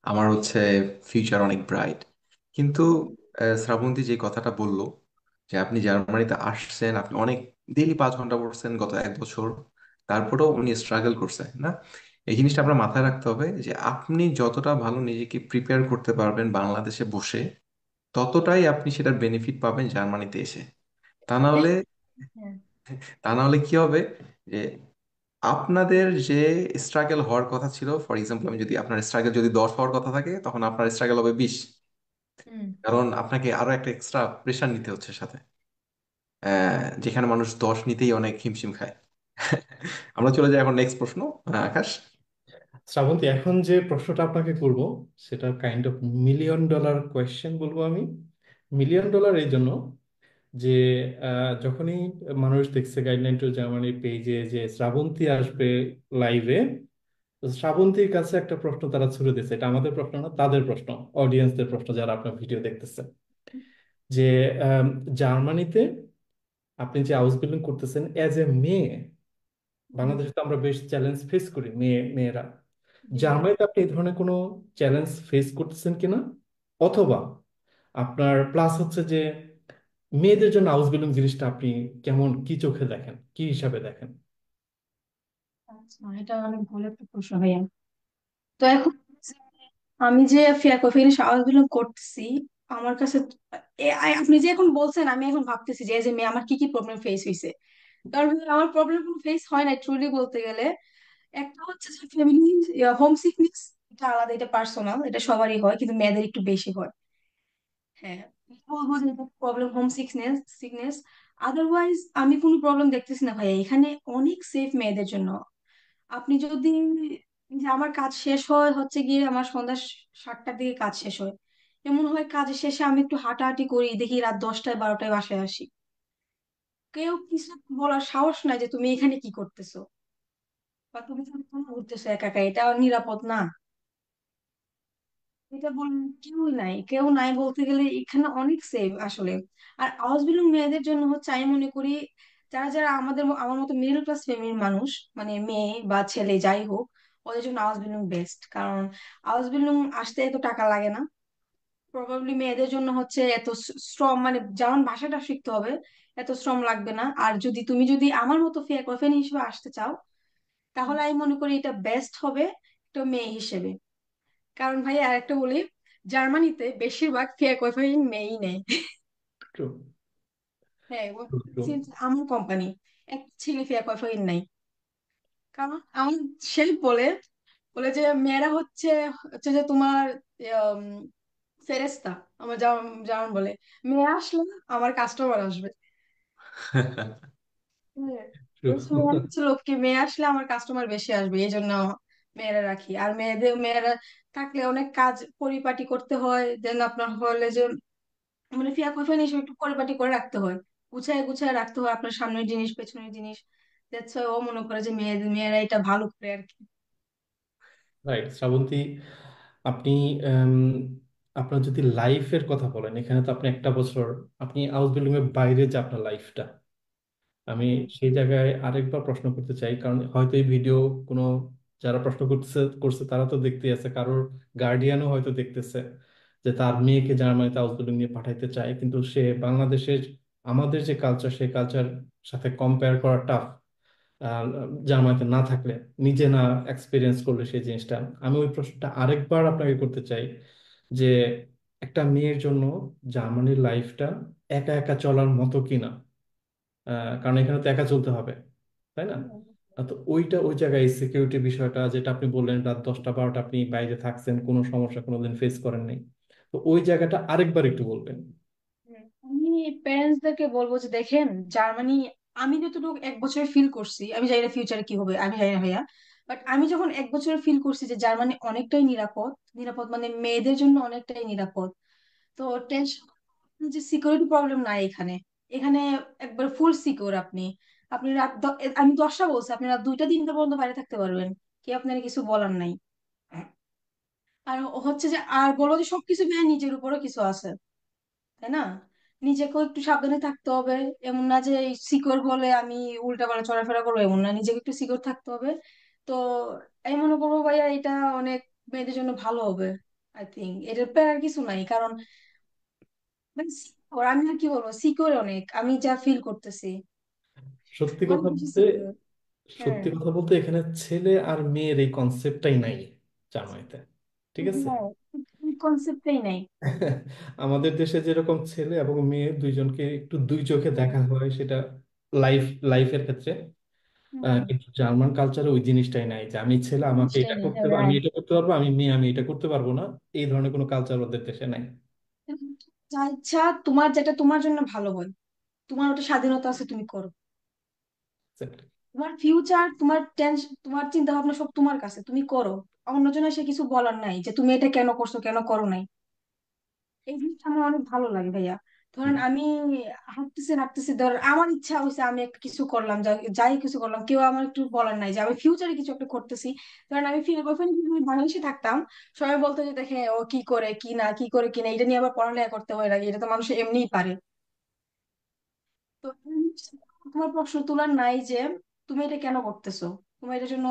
[SPEAKER 3] আমার হচ্ছে ফিউচার অনেক ব্রাইট। কিন্তু শ্রাবন্তী যে কথাটা বললো যে আপনি জার্মানিতে আসছেন, আপনি অনেক ডেইলি 5 ঘন্টা পড়ছেন গত 1 বছর, তারপরেও উনি স্ট্রাগল করছেন না। এই জিনিসটা আপনার মাথায় রাখতে হবে যে আপনি যতটা ভালো নিজেকে প্রিপেয়ার করতে পারবেন বাংলাদেশে বসে, ততটাই আপনি সেটার বেনিফিট পাবেন জার্মানিতে এসে। তা না হলে
[SPEAKER 2] হ্যাঁ।
[SPEAKER 3] তা না হলে কি হবে যে আপনাদের যে স্ট্রাগল হওয়ার কথা ছিল, ফর এক্সাম্পল আমি যদি আপনার স্ট্রাগল যদি 10 হওয়ার কথা থাকে, তখন আপনার স্ট্রাগল হবে 20।
[SPEAKER 2] হুম।
[SPEAKER 3] কারণ আপনাকে আরো একটা এক্সট্রা প্রেশার নিতে হচ্ছে সাথে, যেখানে মানুষ 10 নিতেই অনেক হিমশিম খায়। আমরা চলে যাই এখন নেক্সট প্রশ্ন। আকাশ।
[SPEAKER 1] শ্রাবন্তী, এখন যে প্রশ্নটা আপনাকে করব সেটা kind of million dollar question বলবো আমি। মিলিয়ন ডলার এই জন্য যে যখনই মানুষ দেখছে গাইডলাইন টু জার্মানি পেজে যে শ্রাবন্তী আসবে লাইভে, তো শ্রাবন্তীর কাছে একটা প্রশ্ন তারা ছুড়ে দিচ্ছে। এটা আমাদের প্রশ্ন না, তাদের প্রশ্ন, অডিয়েন্সদের প্রশ্ন যারা আপনার ভিডিও দেখতেছে। যে জার্মানিতে আপনি যে হাউস বিল্ডিং করতেছেন অ্যাজ এ মেয়ে,
[SPEAKER 2] হুম।
[SPEAKER 1] বাংলাদেশে তো আমরা বেশ চ্যালেঞ্জ ফেস করি মেয়েরা।
[SPEAKER 2] জি জি।
[SPEAKER 1] জার্মানিতে আপনি এই ধরনের কোনো চ্যালেঞ্জ ফেস করতেছেন কিনা, অথবা আপনার প্লাস হচ্ছে যে মেয়েদের জন্য হাউস বিল্ডিং জিনিসটা আপনি কেমন, কি চোখে দেখেন, কি হিসাবে দেখেন?
[SPEAKER 2] আচ্ছা, এটা অনেক ভালো একটা প্রশ্ন ভাইয়া। তো এখন আমি যে ফিয়ার কফিল সাহস বিলং করতেছি, আমার কাছে আপনি যে এখন বলছেন, আমি এখন ভাবতেছি যে এই যে মেয়ে আমার কি কি প্রবলেম ফেস হয়েছে। কারণ আমার প্রবলেম কোনো ফেস হয় না ট্রুলি বলতে গেলে। একটা হচ্ছে যে ফ্যামিলি হোম সিকনেস, এটা আলাদা, এটা পার্সোনাল, এটা সবারই হয় কিন্তু মেয়েদের একটু বেশি হয়। হ্যাঁ, এটা বলবো যে প্রবলেম হোম সিকনেস। আদারওয়াইজ আমি কোনো প্রবলেম দেখতেছি না ভাইয়া, এখানে অনেক সেফ মেয়েদের জন্য। আপনি যদি, যে আমার কাজ শেষ হয় হচ্ছে গিয়ে আমার সন্ধ্যা 7টার দিকে কাজ শেষ হয়। এমন হয় কাজ শেষে আমি একটু হাঁটাহাঁটি করি, দেখি রাত 10টায় 12টায় বাসায় আসি। কেউ কিছু বলার সাহস নাই যে তুমি এখানে কি করতেছো বা তুমি এখানে কেন ঘুরতেছো একা একা, এটা নিরাপদ না। এটা কেউ নাই, কেউ নাই বলতে গেলে এখানে অনেক সেফ আসলে। আর আওয়াজ বিলুং মেয়েদের জন্য হচ্ছে আমি মনে করি, যারা যারা আমার মতো মিডল ক্লাস ফ্যামিলির মানুষ, মানে মেয়ে বা ছেলে যাই হোক, ওদের জন্য আওয়াজ বিলুং বেস্ট। কারণ আওয়াজ বিলুং আসতে এত টাকা লাগে না। প্রবাবলি মেয়েদের জন্য হচ্ছে এত শ্রম, মানে যেমন ভাষাটা শিখতে হবে, এত শ্রম লাগবে না। আর যদি তুমি যদি আমার মতো ফেক ওয়েফেন হিসেবে আসতে চাও, তাহলে আমি মনে করি এটা বেস্ট হবে একটা মেয়ে হিসেবে। কারণ ভাই আরেকটা বলি, জার্মানিতে বেশিরভাগ ফেক ওয়েফেন মেয়েই নেয়।
[SPEAKER 1] ট্রু,
[SPEAKER 2] হ্যাঁ,
[SPEAKER 1] ট্রু।
[SPEAKER 2] since আমার কোম্পানি এক ছেলে ফেক ওয়েফেন নাই। কারণ আমার সে বলে বলে যে মেয়েরা হচ্ছে হচ্ছে যে তোমার উম, ফেরেস্তা। আমার যেমন যেমন বলে, মেয়ে আসলে আমার কাস্টমার আসবে। হ্যাঁ,
[SPEAKER 1] ট্রু।
[SPEAKER 2] এই মেয়ে হচ্ছে লক্ষ্মী, মেয়ে আসলে আমার কাস্টমার বেশি আসবে, এই জন্য মেয়েরা রাখি। আর মেয়েরা থাকলে অনেক কাজ পরিপাটি করতে হয়, দেন আপনার হলে যে মানে ফিয়া কফেন হিসেবে একটু পরিপাটি করে রাখতে হয়, গুছায় গুছায় রাখতে হয় আপনার সামনের জিনিস পেছনের জিনিস। দ্যাটস ও মনে করে যে মেয়েরা এটা ভালো করে আর কি।
[SPEAKER 1] রাইট শ্রাবন্তী, আপনি আম, আপনার যদি লাইফের কথা বলেন, এখানে তো আপনি একটা বছর, আপনি হাউস বিল্ডিং এর বাইরে যে আপনার লাইফটা, আমি
[SPEAKER 2] হুম,
[SPEAKER 1] সেই জায়গায় আরেকবার প্রশ্ন করতে চাই, কারণ হয়তো এই ভিডিও কোনো, যারা প্রশ্ন করতেছে করছে তারা তো দেখতে আছে, কারোর গার্ডিয়ানও হয়তো দেখতেছে যে তার মেয়েকে জার্মানিতে হাউস বিল্ডিং নিয়ে পাঠাইতে চায়, কিন্তু সে বাংলাদেশের আমাদের যে কালচার সেই কালচার সাথে কম্পেয়ার করা টাফ। জার্মানিতে না থাকলে, নিজে না এক্সপিরিয়েন্স করলে সেই জিনিসটা। আমি ওই প্রশ্নটা আরেকবার আপনাকে করতে চাই যে একটা মেয়ের জন্য জার্মানির লাইফটা একা একা চলার মতো কিনা। কারণ এখানে তো একা চলতে হবে, তাই না?
[SPEAKER 2] হুম।
[SPEAKER 1] তো ওইটা, ওই জায়গায় সিকিউরিটি বিষয়টা যেটা আপনি বললেন, রাত 10টা 12টা আপনি বাইরে থাকছেন, কোনো সমস্যা কোনোদিন ফেস করেন নাই, তো ওই জায়গাটা আরেকবার একটু বলবেন।
[SPEAKER 2] আমি প্যারেন্টসদেরকে বলবো যে দেখেন, জার্মানি আমি যতটুকু এক বছরে ফিল করছি, আমি জানি না ফিউচারে কি হবে, আমি জানি না ভাইয়া, বাট আমি যখন এক বছরে ফিল করছি যে জার্মানি অনেকটাই নিরাপদ। নিরাপদ মানে মেয়েদের জন্য অনেকটাই নিরাপদ। তো টেনশন যে সিকিউরিটি প্রবলেম নাই এখানে। এখানে একবার ফুল সিকিউর আপনি। আপনি আমি 10টা বলছি, আপনি রাত 2টা 3টা পর্যন্ত বাইরে থাকতে পারবেন, কি আপনার কিছু বলার নাই। আর হচ্ছে যে আর বলো যে সবকিছু মেয়ে নিজের উপরও কিছু আছে, তাই না? নিজেকেও একটু সাবধানে থাকতে হবে। এমন না যে সিকিউর হলে আমি উল্টাপাল্টা চলাফেরা করবো, এমন না, নিজেকে একটু সিকিউর থাকতে হবে। তো আমি মনে করবো ভাইয়া এটা অনেক মেয়েদের জন্য ভালো হবে। আই থিঙ্ক এটার প্যারার কিছু নাই, কারণ মানে secure, আমি আর কি বলবো, সিকিউর অনেক, আমি যা ফিল করতেছি
[SPEAKER 1] সত্যি
[SPEAKER 2] অনেক
[SPEAKER 1] কথা
[SPEAKER 2] বেশি
[SPEAKER 1] বলতে,
[SPEAKER 2] সিকিউর। হ্যাঁ,
[SPEAKER 1] সত্যি কথা বলতে এখানে ছেলে আর মেয়ের এই কনসেপ্টটাই নাই জার্মানিতে, ঠিক আছে?
[SPEAKER 2] হ্যাঁ, কনসেপ্টই নাই।
[SPEAKER 1] আমাদের দেশে যেরকম ছেলে এবং মেয়ে দুইজনকে একটু দুই চোখে দেখা হয়, সেটা লাইফ, লাইফের ক্ষেত্রে।
[SPEAKER 2] হুম,
[SPEAKER 1] কিন্তু জার্মান কালচারে ওই জিনিসটাই নাই যে আমি ছেলে আমাকে
[SPEAKER 2] জিনিসটাই
[SPEAKER 1] এটা
[SPEAKER 2] নেই,
[SPEAKER 1] করতে আমি
[SPEAKER 2] রাইট।
[SPEAKER 1] এটা করতে পারবো, আমি মেয়ে আমি এটা করতে পারবো না। এই ধরনের কোনো কালচার ওদের দেশে নাই।
[SPEAKER 2] যা ইচ্ছা তোমার, যেটা তোমার জন্য ভালো হয়, তোমার ওটা স্বাধীনতা আছে, তুমি করো।
[SPEAKER 1] Exactly.
[SPEAKER 2] তোমার ফিউচার, তোমার টেনশন, তোমার চিন্তা ভাবনা সব তোমার কাছে, তুমি করো। অন্যজনের সে কিছু বলার নাই যে তুমি এটা কেন করছো কেন করো নাই। এই জিনিসটা আমার অনেক ভালো লাগে ভাইয়া। ধরেন
[SPEAKER 1] হুম।
[SPEAKER 2] আমি হাঁটতেছি হাঁটতেছি, ধরেন আমার ইচ্ছা হয়েছে আমি একটা কিছু করলাম, যাই কিছু করলাম, কেউ আমার একটু বলার নাই যে আমি ফিউচারে কিছু একটা করতেছি। ধরেন আমি বাংলাদেশে থাকতাম, সবাই বলতো যে দেখে ও কি করে কি না, কি করে কি না, এটা নিয়ে আবার পড়ালেখা করতে হয় নাকি, এটা তো মানুষ এমনিই পারে। তো তোমার প্রশ্ন তোলার নাই যে তুমি এটা কেন করতেছো, তোমার এটার জন্য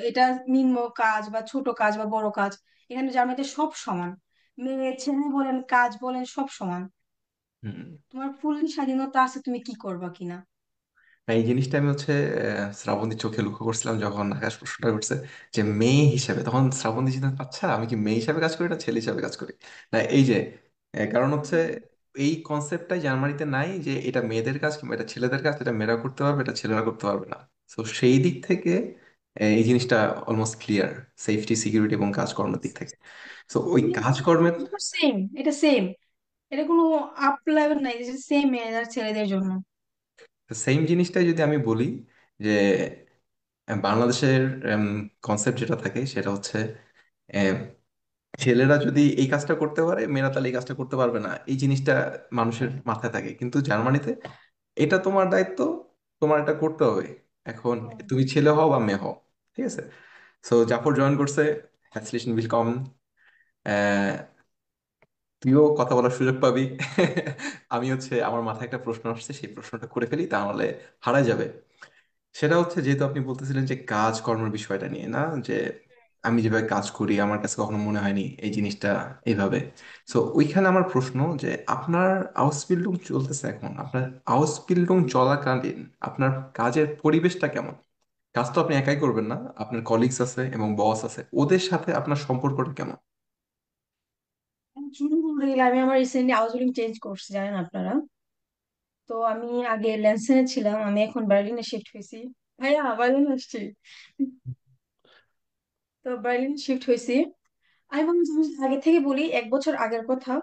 [SPEAKER 2] এটা নিম্ন কাজ বা ছোট কাজ বা বড় কাজ, এখানে জার্মানিতে সব সমান। মেয়ে ছেলে বলেন কাজ বলেন সব সমান।
[SPEAKER 3] হুম।
[SPEAKER 2] তোমার ফুল স্বাধীনতা আছে তুমি কি করবা কিনা।
[SPEAKER 3] না, এই জিনিসটা আমি হচ্ছে শ্রাবন্তীর চোখে লক্ষ্য করছিলাম যখন আকাশ প্রশ্নটা করছে যে মেয়ে হিসেবে, তখন শ্রাবন্তী চিন্তা, আচ্ছা আমি কি মেয়ে হিসাবে কাজ করি না ছেলে হিসাবে কাজ করি। না এই যে কারণ হচ্ছে এই কনসেপ্টটাই জার্মানিতে নাই যে এটা মেয়েদের কাজ কিংবা এটা ছেলেদের কাজ, এটা মেয়েরা করতে পারবে এটা ছেলেরা করতে পারবে না। তো সেই দিক থেকে এই জিনিসটা অলমোস্ট ক্লিয়ার, সেফটি সিকিউরিটি এবং কাজকর্মের দিক থেকে। তো ওই কাজকর্মের
[SPEAKER 2] সেম, এটা সেম, এটা কোনো আপ লেভেল নাই, সেম মেয়েদের ছেলেদের জন্য।
[SPEAKER 3] সেম জিনিসটাই যদি আমি বলি যে বাংলাদেশের কনসেপ্ট যেটা থাকে সেটা হচ্ছে ছেলেরা যদি এই কাজটা করতে পারে মেয়েরা তাহলে এই কাজটা করতে পারবে না, এই জিনিসটা মানুষের মাথায় থাকে। কিন্তু জার্মানিতে এটা তোমার দায়িত্ব, তোমার এটা করতে হবে। এখন তুমি ছেলে হও বা মেয়ে হও, ঠিক আছে। সো জাফর জয়েন করছে, হ্যান্সলিশন উইলকাম। তুইও কথা বলার সুযোগ পাবি। আমি হচ্ছে আমার মাথায় একটা প্রশ্ন আসছে, সেই প্রশ্নটা করে ফেলি, তাহলে হারায় যাবে। সেটা হচ্ছে যেহেতু আপনি বলতেছিলেন যে কাজ কর্মের বিষয়টা নিয়ে, না যে আমি যেভাবে কাজ করি আমার কাছে কখনো মনে হয়নি এই জিনিসটা এইভাবে। সো ওইখানে আমার প্রশ্ন যে আপনার আউসবিল্ডিং চলতেছে, এখন আপনার আউসবিল্ডিং চলাকালীন আপনার কাজের পরিবেশটা কেমন? কাজ তো আপনি একাই করবেন না, আপনার কলিগস আছে এবং বস আছে, ওদের সাথে আপনার সম্পর্কটা কেমন?
[SPEAKER 2] শুরু বলতে গেলে আমি আমার রিসেন্টলি হাউস চেঞ্জ করছি, জানেন আপনারা? তো আমি আগে ল্যান্সেনে ছিলাম, আমি এখন বার্লিনে শিফট হয়েছি। ভাইয়া বার্লিনে আসছি। তো বার্লিনে শিফট হয়েছি। আমি বলবো যে আমি আগে থেকে বলি, 1 বছর আগের কথা।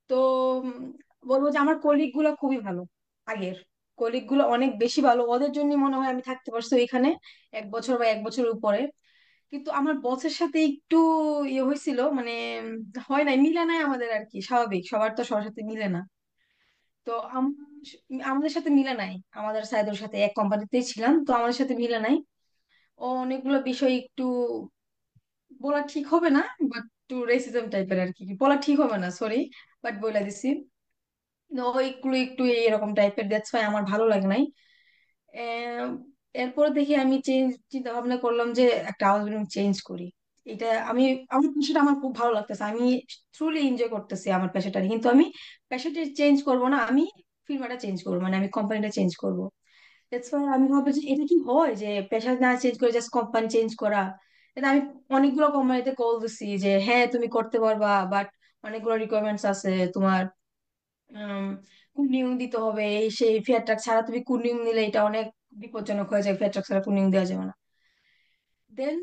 [SPEAKER 2] তো উম, বলবো যে আমার কলিগ গুলো খুবই ভালো। আগের কলিগ গুলো অনেক বেশি ভালো, ওদের জন্য মনে হয় আমি থাকতে পারছি এখানে 1 বছর বা 1 বছরের উপরে। কিন্তু আমার বসের সাথে একটু ইয়ে হয়েছিল, মানে হয় নাই, মিলে নাই আমাদের আর কি, স্বাভাবিক, সবার তো সবার সাথে মিলে না। তো আমাদের সাথে মিলে নাই, আমাদের সাইদের সাথে এক কোম্পানিতেই ছিলাম, তো আমাদের সাথে মিলে নাই। ও অনেকগুলো বিষয় একটু বলা ঠিক হবে না, বাট একটু রেসিজম টাইপের আর কি, বলা ঠিক হবে না, সরি, বাট বলে দিছি। তো ও একটু একটু এরকম টাইপের, দ্যাটস ওয়াই আমার ভালো লাগে নাই। আহ, এরপর দেখি আমি চিন্তা ভাবনা করলাম যে একটা আউটলুক চেঞ্জ করি। এটা আমি, আমার পেশাটা আমার খুব ভালো লাগতেছে, আমি ট্রুলি এনজয় করতেছি আমার পেশাটা, কিন্তু আমি পেশাটা চেঞ্জ করব না, আমি ফিল্মটা চেঞ্জ করবো, মানে আমি কোম্পানিটা চেঞ্জ করব। দ্যাটস ওয়াই আমি ভাবছি যে এটা কি হয় যে পেশা না চেঞ্জ করে জাস্ট কোম্পানি চেঞ্জ করা। এটা আমি অনেকগুলো কোম্পানিতে কল দিছি যে হ্যাঁ তুমি করতে পারবা, বাট অনেকগুলো রিকোয়ারমেন্টস আছে তোমার। কুনিং দিতে হবে, এই সেই ফেয়ার ট্রাক ছাড়া তুমি কুনিং নিলে এটা অনেক বিপজ্জনক হয়ে যায়, ফেয়ার ট্রাক ছাড়া কুনিং দেওয়া যাবে না। দেন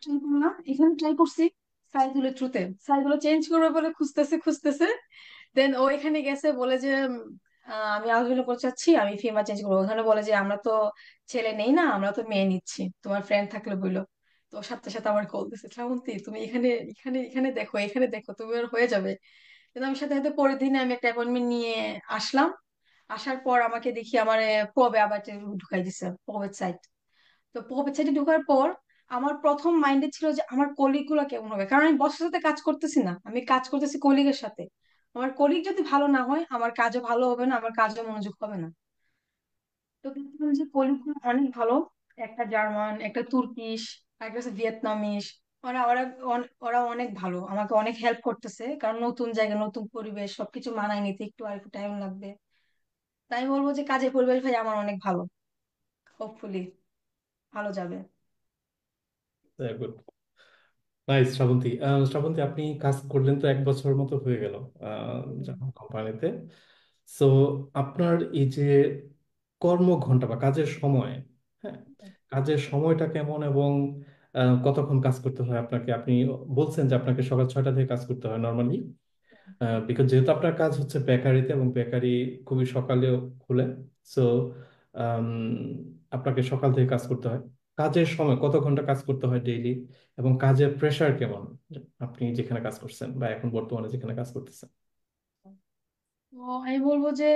[SPEAKER 2] ট্রাই করলাম, এখানে ট্রাই করছি সাইজগুলো থ্রুতে, সাইজগুলো চেঞ্জ করবে বলে খুঁজতেছে খুঁজতেছে। দেন ও এখানে গেছে বলে যে আমি আউটবিল্ডিং করতে চাচ্ছি, আমি ফিমা চেঞ্জ করবো। ওখানে বলে যে আমরা তো ছেলে নেই না, আমরা তো মেয়ে নিচ্ছি, তোমার ফ্রেন্ড থাকলে বললো। তো ওর সাথে সাথে আমার কল দিছে, শ্রাবন্তী তুমি এখানে এখানে এখানে দেখো, এখানে দেখো, তুমি আর হয়ে যাবে। কিন্তু আমি সাথে সাথে পরের দিনে আমি একটা অ্যাপয়েন্টমেন্ট নিয়ে আসলাম। আসার পর আমাকে দেখি আমার পবে আবার ঢুকাই দিছে, পবের সাইড। তো পবের সাইডে ঢোকার পর আমার প্রথম মাইন্ডে ছিল যে আমার কলিগ গুলো কেমন হবে, কারণ আমি বসের সাথে কাজ করতেছি না, আমি কাজ করতেছি কলিগের সাথে। আমার কলিগ যদি ভালো না হয় আমার কাজও ভালো হবে না, আমার কাজও মনোযোগ হবে না। তো দেখলাম যে কলিগ গুলো অনেক ভালো, একটা জার্মান, একটা তুর্কিশ, আর একটা হচ্ছে ভিয়েতনামিস। ওরা ওরা ওরা অনেক ভালো, আমাকে অনেক হেল্প করতেছে, কারণ নতুন জায়গা, নতুন পরিবেশ, সবকিছু মানায় নিতে একটু আর একটু টাইম লাগবে। তাই আমি বলবো যে কাজের পরিবেশ ভাই আমার অনেক ভালো, হোপফুলি ভালো যাবে।
[SPEAKER 1] Good, nice. শ্রাবন্তী, শ্রাবন্তী, আপনি কাজ করলেন তো 1 বছর মতো হয়ে গেল
[SPEAKER 2] হুম।
[SPEAKER 1] কোম্পানিতে। সো আপনার এই যে কর্মঘন্টা বা কাজের সময়, হ্যাঁ, কাজের সময়টা কেমন এবং কতক্ষণ কাজ করতে হয় আপনাকে? আপনি বলছেন যে আপনাকে সকাল 6টা থেকে কাজ করতে হয় নর্মালি, বিকজ যেহেতু আপনার কাজ হচ্ছে বেকারিতে এবং বেকারি খুবই সকালেও খুলে। সো আপনাকে সকাল থেকে কাজ করতে হয়। কাজের সময় কত ঘন্টা কাজ করতে হয় ডেইলি, এবং কাজের প্রেশার কেমন আপনি যেখানে কাজ করছেন বা এখন বর্তমানে যেখানে কাজ করতেছেন?
[SPEAKER 2] তো আমি বলবো যে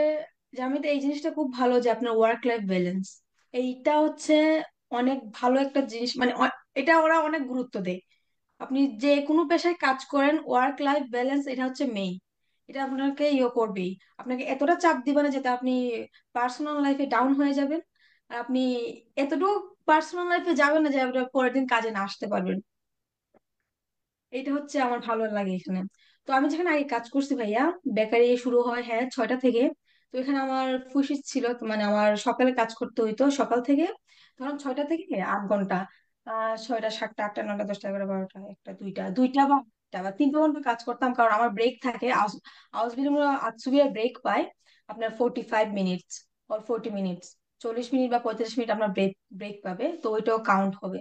[SPEAKER 2] যে আমি তো এই জিনিসটা খুব ভালো যে আপনার ওয়ার্ক লাইফ ব্যালেন্স, এইটা হচ্ছে অনেক ভালো একটা জিনিস, মানে এটা ওরা অনেক গুরুত্ব দেয়। আপনি যে কোনো পেশায় কাজ করেন, ওয়ার্ক লাইফ ব্যালেন্স এটা হচ্ছে মেইন। এটা আপনাকে ইয়ে করবেই, আপনাকে এতটা চাপ দিবে না যেটা আপনি পার্সোনাল লাইফে ডাউন হয়ে যাবেন। আর আপনি এতটুকু পার্সোনাল লাইফে যাবেন না যে আপনি পরের দিন কাজে না আসতে পারবেন। এটা হচ্ছে আমার ভালো লাগে এখানে। তো আমি যেখানে আগে কাজ করছি ভাইয়া, বেকারি শুরু হয় হ্যাঁ 6টা থেকে। তো এখানে আমার ফুল shift ছিল, তো মানে আমার সকালে কাজ করতে হইতো, সকাল থেকে ধরুন 6টা থেকে 8 ঘন্টা। 6টা 7টা 8টা 9টা 10টা 11টা 12টা 1টা 2টা 2টা বা 1টা বা 3টা ঘন্টা কাজ করতাম, কারণ আমার ব্রেক থাকে। আউসবিল্ডিং আজসুবিয়া ব্রেক পায় আপনার 45 মিনিটস or 40 মিনিটস, 40 মিনিট বা 35 মিনিট আপনার ব্রেক ব্রেক পাবে, তো ওইটাও কাউন্ট হবে।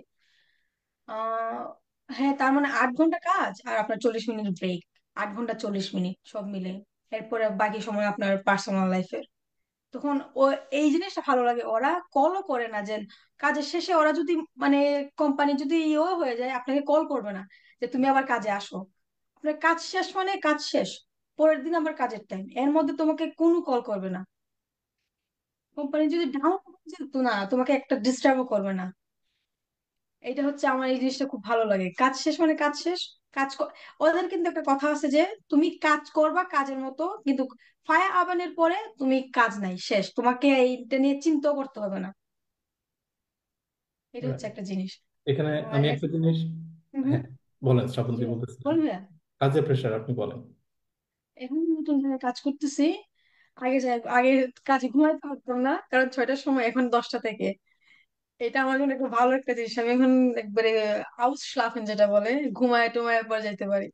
[SPEAKER 2] আহ হ্যাঁ, তার মানে 8 ঘন্টা কাজ আর আপনার 40 মিনিট ব্রেক, 8 ঘন্টা 40 মিনিট সব মিলে। এরপরে বাকি সময় আপনার পার্সোনাল লাইফের। তখন ও এই জিনিসটা ভালো লাগে, ওরা কলও করে না যে কাজের শেষে ওরা যদি, মানে কোম্পানি যদি ইও হয়ে যায় আপনাকে কল করবে না যে তুমি আবার কাজে আসো। আপনার কাজ শেষ মানে কাজ শেষ, পরের দিন আবার কাজের টাইম, এর মধ্যে তোমাকে কোনো কল করবে না। কোম্পানি যদি ডাউন তো না, তোমাকে একটা ডিস্টার্বও করবে না। এটা হচ্ছে আমার এই জিনিসটা খুব ভালো লাগে, কাজ শেষ মানে কাজ শেষ। ওদের কিন্তু একটা কথা আছে যে তুমি কাজ করবা কাজের মতো, কিন্তু ফায়ার আবানের পরে তুমি কাজ নাই, শেষ, তোমাকে এইটা নিয়ে চিন্তা করতে হবে না। এটা হচ্ছে
[SPEAKER 1] Right.
[SPEAKER 2] একটা জিনিস।
[SPEAKER 1] এখানে
[SPEAKER 2] আর
[SPEAKER 1] আমি একটা জিনিস
[SPEAKER 2] হুম।
[SPEAKER 1] হ্যাঁ, বলেন,
[SPEAKER 2] জি,
[SPEAKER 1] শ্রাবন্তী বলতেছিলেন।
[SPEAKER 2] বলবে।
[SPEAKER 1] কাজের প্রেশার, আপনি বলেন।
[SPEAKER 2] এখন নতুন জায়গায় কাজ করতেছি। আগে কাজে ঘুমাইতে পারতাম না, কারণ 6টার সময়, এখন 10টা থেকে। এটা আমার জন্য খুব ভালো একটা জিনিস। আমি এখন একবারে আউসschlafen যেটা বলে, ঘুমায় টুমায় পর যাইতে পারি।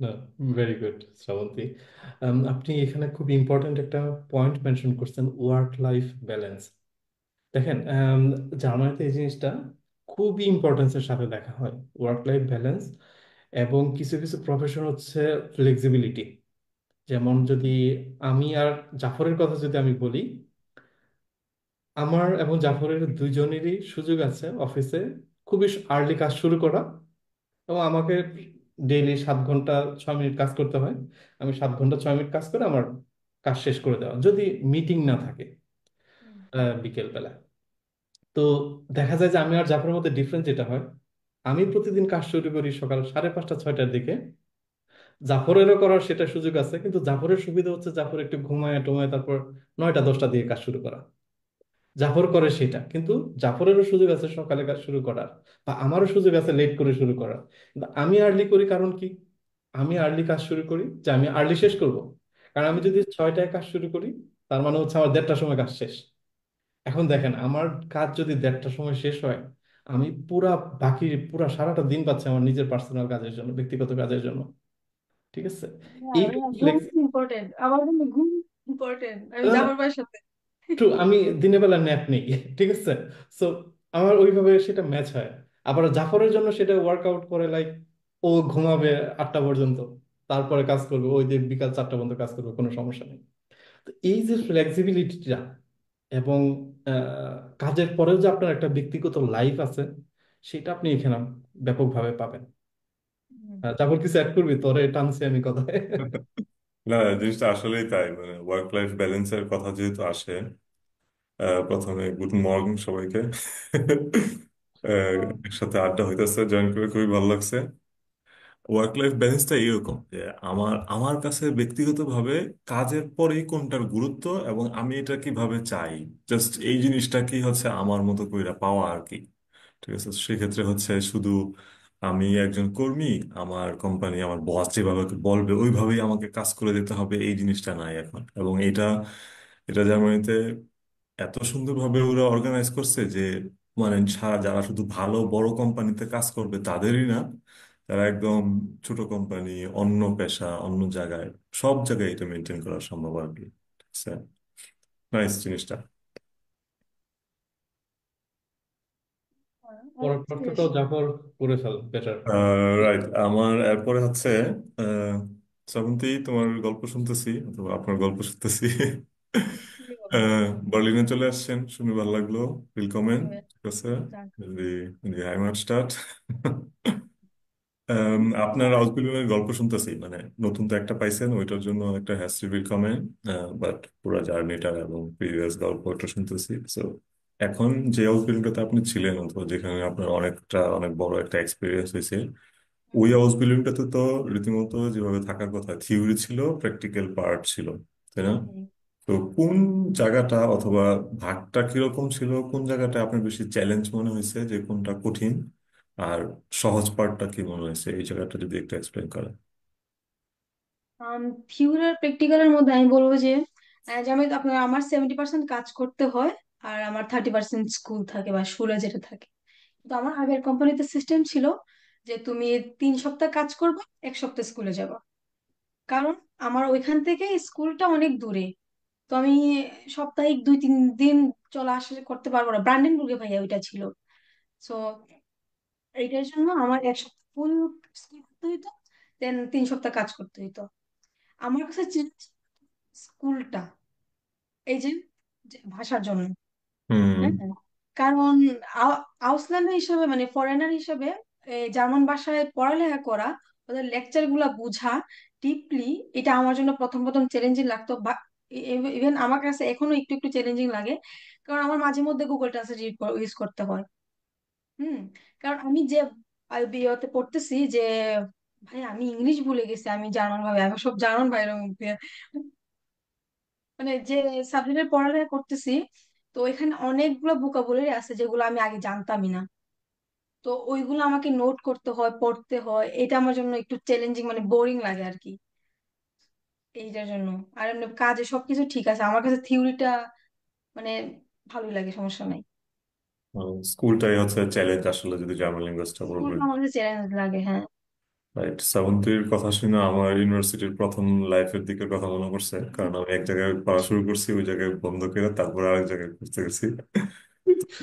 [SPEAKER 1] না, ভেরি গুড শ্রাবন্তী। আপনি এখানে খুব ইম্পর্ট্যান্ট একটা পয়েন্ট মেনশন করছেন, ওয়ার্ক লাইফ ব্যালেন্স। দেখেন, জার্মানিতে এই জিনিসটা খুবই ইম্পর্টেন্সের সাথে দেখা হয়, ওয়ার্ক লাইফ ব্যালেন্স। এবং কিছু কিছু প্রফেশন হচ্ছে ফ্লেক্সিবিলিটি। যেমন যদি আমি আর জাফরের কথা যদি আমি বলি, আমার এবং জাফরের দুইজনেরই সুযোগ আছে অফিসে খুবই আর্লি কাজ শুরু করা। এবং আমাকে ডেইলি 7 ঘন্টা 6 মিনিট কাজ করতে হয়। আমি 7 ঘন্টা 6 মিনিট কাজ করে আমার কাজ শেষ করে দেওয়া, যদি মিটিং না থাকে
[SPEAKER 2] হুম।
[SPEAKER 1] বিকেল বেলা। তো দেখা যায় যে আমি আর জাফরের মধ্যে ডিফারেন্স যেটা হয়, আমি প্রতিদিন কাজ শুরু করি সকাল 5:30 6টার দিকে। জাফরেরও করার সেটা সুযোগ আছে, কিন্তু জাফরের সুবিধা হচ্ছে জাফর একটু ঘুমায় টুমায় তারপর 9টা 10টা দিয়ে কাজ শুরু করা। জাফর করে সেটা, কিন্তু জাফরেরও সুযোগ আছে সকালে কাজ শুরু করার, বা আমারও সুযোগ আছে লেট করে শুরু করার। কিন্তু আমি আর্লি করি, কারণ কি? আমি আর্লি কাজ শুরু করি যে আমি আর্লি শেষ করব। কারণ আমি যদি 6টায় কাজ শুরু করি, তার মানে হচ্ছে আমার 1:30টার সময় কাজ শেষ। এখন দেখেন, আমার কাজ যদি 1:30টার সময় শেষ হয়, আমি পুরা সারাটা দিন পাচ্ছি আমার নিজের পার্সোনাল কাজের জন্য, ব্যক্তিগত কাজের জন্য। ঠিক আছে।
[SPEAKER 2] ভাইয়া,
[SPEAKER 1] এইটুকু
[SPEAKER 2] ঘুম
[SPEAKER 1] ফ্লেক্স।
[SPEAKER 2] ইম্পর্টেন্ট আমার জন্য, ঘুম ইম্পর্টেন্ট। আমি যাবার ভাইয়ের সাথে।
[SPEAKER 1] ট্রু, আমি দিনের বেলা ন্যাপ নেই। ঠিক আছে। সো আমার ওইভাবে সেটা ম্যাচ হয়। আবার জাফরের জন্য সেটা ওয়ার্কআউট করে, লাইক ও ঘুমাবে 8টা পর্যন্ত, তারপরে কাজ করবে, ওই যে বিকাল 4টা পর্যন্ত কাজ করবে, কোনো সমস্যা নেই। তো এই যে ফ্লেক্সিবিলিটিটা, এবং কাজের পরেও যে আপনার একটা ব্যক্তিগত লাইফ আছে, সেটা আপনি এখানে ব্যাপকভাবে পাবেন।
[SPEAKER 2] হুম।
[SPEAKER 1] জাফর কিছু অ্যাড করবি? তোরে টানছি আমি কথায়।
[SPEAKER 4] না, জিনিসটা আসলেই তাই। মানে ওয়ার্ক লাইফ ব্যালেন্সের কথা যেহেতু আসে, প্রথমে গুড মর্নিং সবাইকে। একসাথে আড্ডা হইতেছে, জয়েন করে খুবই ভালো লাগছে। ওয়ার্ক লাইফ ব্যালেন্সটা এরকম যে আমার আমার কাছে ব্যক্তিগতভাবে কাজের পরেই কোনটার গুরুত্ব এবং আমি এটা কিভাবে চাই, জাস্ট এই জিনিসটা কি হচ্ছে আমার মতো কইরা পাওয়া আর কি। ঠিক আছে, সেক্ষেত্রে হচ্ছে শুধু আমি একজন কর্মী, আমার কোম্পানি আমার বস যেভাবে বলবে ওইভাবেই আমাকে কাজ করে দিতে হবে, এই জিনিসটা নাই এখন। এবং এটা এটা জার্মানিতে এত সুন্দরভাবে ওরা অর্গানাইজ করছে যে মানে যারা শুধু ভালো বড় কোম্পানিতে কাজ করবে তাদেরই না, যারা একদম ছোট কোম্পানি, অন্য পেশা, অন্য জায়গায়, সব জায়গায় এটা মেনটেন করা সম্ভব আর কি। ঠিক আছে, নাইস জিনিসটা।
[SPEAKER 2] অনেক
[SPEAKER 1] পরের
[SPEAKER 2] জিনিস।
[SPEAKER 1] প্রশ্নটাও জাফর করে ফেল, বেটার।
[SPEAKER 4] রাইট, আমার এরপরে হচ্ছে আহ, শ্রাবন্তী, তোমার গল্প শুনতেছি অথবা আপনার গল্প শুনতেছি।
[SPEAKER 2] কি বলবো?
[SPEAKER 4] বার্লিনে চলে আসছেন শুনে ভালো লাগলো। উইলকামেন।
[SPEAKER 2] তবে
[SPEAKER 4] ঠিক আছে,
[SPEAKER 2] যাক।
[SPEAKER 4] দি হাইমার স্টার্ট। আপনার আউসবিল্ডিং গল্প শুনতেছি, মানে নতুন তো একটা পাইছেন, ওইটার জন্য একটা হ্যাসি উইলকামেন। বাট পুরো জার্নিটা এবং প্রিভিয়াস গল্পটা শুনতেছি। সো এখন যে আউসবিল্ডিংটাতে আপনি ছিলেন অথবা যেখানে আপনার অনেক বড় একটা এক্সপিরিয়েন্স হয়েছে, ওই হাউস বিল্ডিংটাতে তো রীতিমতো যেভাবে থাকার কথা, থিওরি ছিল, প্র্যাকটিক্যাল পার্ট ছিল, তাই না?
[SPEAKER 2] হুম।
[SPEAKER 4] তো কোন জায়গাটা অথবা ভাগটা কিরকম ছিল, কোন জায়গাটা আপনার বেশি চ্যালেঞ্জ মনে হয়েছে, যে কোনটা কঠিন, আর সহজ পার্টটা কি মনে হয়েছে, এই জায়গাটা যদি একটু এক্সপ্লেন করেন।
[SPEAKER 2] থিওরি আর প্র্যাকটিক্যালের মধ্যে আমি বলবো যে, যেমন আপনার আমার 70% কাজ করতে হয়, আর আমার 30% স্কুল থাকে বা স্কুলে যেটা থাকে। তো আমার আগের কোম্পানিতে সিস্টেম ছিল যে তুমি 3 সপ্তাহ কাজ করবে, 1 সপ্তাহ স্কুলে যাবে। কারণ আমার ওইখান থেকে স্কুলটা অনেক দূরে। তো আমি সাপ্তাহিক 2-3 দিন চলা আসা করতে পারবো না, ব্রান্ডেনবুর্গে ভাইয়া ওইটা ছিল। তো এইটার জন্য আমার 1 সপ্তাহ ফুল স্কুল করতে হইতো, দেন 3 সপ্তাহ কাজ করতে হইতো। আমার কাছে স্কুলটা, এই যে যে ভাষার জন্য।
[SPEAKER 4] হুম।
[SPEAKER 2] হ্যাঁ, কারণ আউসল্যান্ডার হিসাবে, মানে ফরেনার হিসাবে, জার্মান ভাষায় পড়ালেখা করা, ওদের লেকচার গুলা বুঝা ডিপলি, এটা আমার জন্য প্রথম প্রথম চ্যালেঞ্জিং লাগতো। ইভেন আমার কাছে এখনো একটু একটু চ্যালেঞ্জিং লাগে, কারণ আমার মাঝে মধ্যে গুগল ট্রান্সলেট ইউজ করতে হয়। হুম। কারণ আমি যে বিয়েতে পড়তেছি যে, ভাই আমি ইংলিশ ভুলে গেছি, আমি জার্মান ভাবে, আমি সব জার্মান ভাইয়ের মুখে, মানে যে সাবজেক্টের পড়ালেখা করতেছি, তো এখানে অনেকগুলো ভোকাবুলারি আছে যেগুলো আমি আগে জানতামই না। তো ওইগুলো আমাকে নোট করতে হয়, পড়তে হয়, এটা আমার জন্য একটু চ্যালেঞ্জিং, মানে বোরিং লাগে আর কি, এইটার জন্য। আর এমনি কাজে সবকিছু ঠিক আছে, আমার কাছে থিওরিটা মানে ভালোই লাগে, সমস্যা নাই।
[SPEAKER 4] স্কুলটাই হচ্ছে চ্যালেঞ্জ আসলে, যদি জার্মান ল্যাঙ্গুয়েজটা বলবেন।
[SPEAKER 2] স্কুলটা আমার কাছে চ্যালেঞ্জ লাগে, হ্যাঁ।
[SPEAKER 4] রাইট, শ্রাবন্তীর কথা শুনে আমার ইউনিভার্সিটির প্রথম লাইফের দিকের কথা মনে পড়ছে, কারণ আমি এক জায়গায় পড়া শুরু করছি, ওই জায়গায় বন্ধ করে তারপর আরেক জায়গায় করতে গেছি।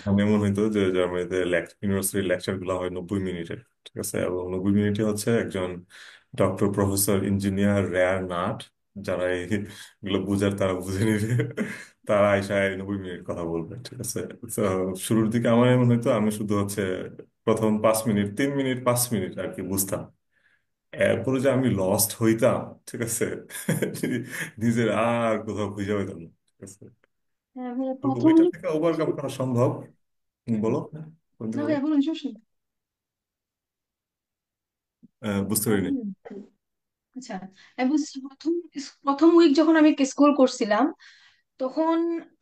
[SPEAKER 4] আমি এমন হইতো যে জার্মানিতে ইউনিভার্সিটির লেকচার গুলো হয় 90 মিনিটের, ঠিক আছে, এবং 90 মিনিটে হচ্ছে একজন doctor, professor, engineer, rare nut, যারা এগুলো বুঝার তারা বুঝে নিবে, তারা আইসায় 90 মিনিট কথা বলবে, ঠিক আছে। তো শুরুর দিকে আমার এমন হইতো, আমি শুধু হচ্ছে প্রথম 5 মিনিট, 3 মিনিট, 5 মিনিট আর কি বুঝতাম। এরপরে যে আমি লস্ট হইতাম, ঠিক আছে, নিজের আর কোথাও খুঁজে পেতাম না, ঠিক আছে।
[SPEAKER 2] হ্যাঁ ভাইয়া,
[SPEAKER 4] তো
[SPEAKER 2] প্রথম
[SPEAKER 4] ওইটা থেকে ওভারকাম করা সম্ভব। বলো, বলতে
[SPEAKER 2] না
[SPEAKER 4] বলো।
[SPEAKER 2] ভাইয়া বলুন, সমস্যা নেই।
[SPEAKER 4] বুঝতে
[SPEAKER 2] হ্যাঁ,
[SPEAKER 4] পারিনি।
[SPEAKER 2] বলুন। আচ্ছা, আমি বলছি, প্রথম প্রথম উইক যখন আমি স্কুল করছিলাম, তখন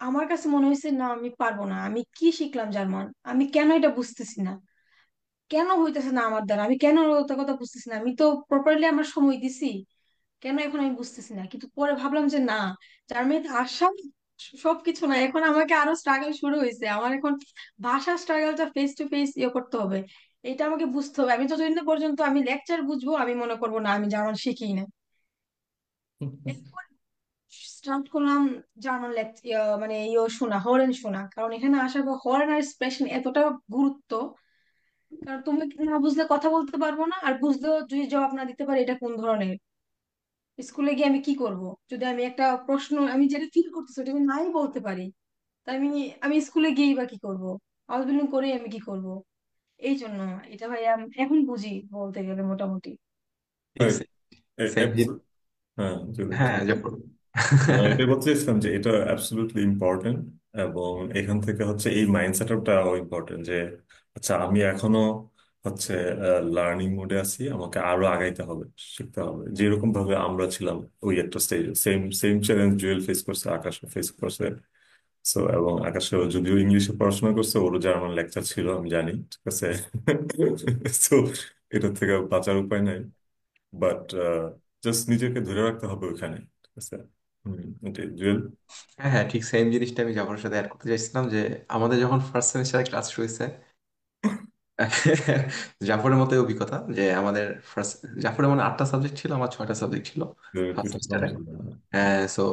[SPEAKER 2] আমার কাছে মনে হয়েছে না আমি পারবো না, আমি কি শিখলাম জার্মান, আমি কেন এটা বুঝতেছি না, কেন হইতেছে না আমার দ্বারা, আমি কেন ওটা কথা বুঝতেছি না, আমি তো প্রপারলি আমার সময় দিছি, কেন এখন আমি বুঝতেছি না। কিন্তু পরে ভাবলাম যে না, জার্মানিতে আসা সবকিছু না, এখন আমাকে আরো স্ট্রাগল শুরু হয়েছে, আমার এখন ভাষা স্ট্রাগলটা ফেস টু ফেস ইয়ে করতে হবে, এটা আমাকে বুঝতে হবে। আমি যতদিন না পর্যন্ত আমি লেকচার বুঝবো, আমি মনে করবো না আমি জার্মান শিখি না। এরপর স্টার্ট করলাম জার্মান মানে শোনা, হরেন শোনা, কারণ এখানে আসার পর হরেন আর এক্সপ্রেশন এতটা গুরুত্ব, কারণ তুমি না বুঝলে কথা বলতে পারবো না, আর বুঝলেও যদি জবাব না দিতে পারি এটা কোন ধরনের, স্কুলে গিয়ে আমি কি করব, যদি আমি একটা প্রশ্ন আমি যেটা ফিল করতেছি ওটা আমি নাই বলতে পারি, তাই আমি আমি স্কুলে গিয়েই বা কি করব, আউটবিল্ডিং করেই আমি কি করব। এই জন্য এটা ভাই আমি এখন বুঝি বলতে গেলে মোটামুটি।
[SPEAKER 3] ঠিক সেম।
[SPEAKER 4] হ্যাঁ, যদি
[SPEAKER 3] হ্যাঁ, যখন
[SPEAKER 4] এটাই বলতে চাইছিলাম যে এটা অ্যাবসলিউটলি ইম্পর্টেন্ট। এবং এখান থেকে হচ্ছে এই মাইন্ড সেটআপটাও ইম্পর্টেন্ট যে আচ্ছা, আমি এখনো হচ্ছে লার্নিং মোডে আছি, আমাকে আরো আগাইতে হবে, শিখতে হবে, যেরকম ভাবে আমরা ছিলাম ওই একটা স্টেজে। Same same challenge Jewel face করছে, আকাশ ফেস করছে। সো এবং আকাশে যদিও ইংলিশে পড়াশোনা করছে, ওরও জার্মান লেকচার ছিল আমি জানি, ঠিক আছে। তো এটা থেকে বাঁচার উপায় নাই, বাট জাস্ট নিজেকে ধরে রাখতে হবে ওখানে, ঠিক আছে। এটাই জুয়েল।
[SPEAKER 3] হ্যাঁ, হ্যাঁ, ঠিক সেম জিনিসটা আমি জাফরের সাথে অ্যাড করতে চাইছিলাম যে আমাদের যখন ফার্স্ট সেমিস্টারে ক্লাস শুরু হয়েছে, জাফরের মতো অভিজ্ঞতা যে আমাদের ফার্স্ট, জাফরের মানে 8টা সাবজেক্ট ছিল, আমার 6টা সাবজেক্ট ছিল ফার্স্ট
[SPEAKER 4] দুইটা কম
[SPEAKER 3] সেমিস্টারে।
[SPEAKER 4] ছিল।
[SPEAKER 3] হ্যাঁ, সো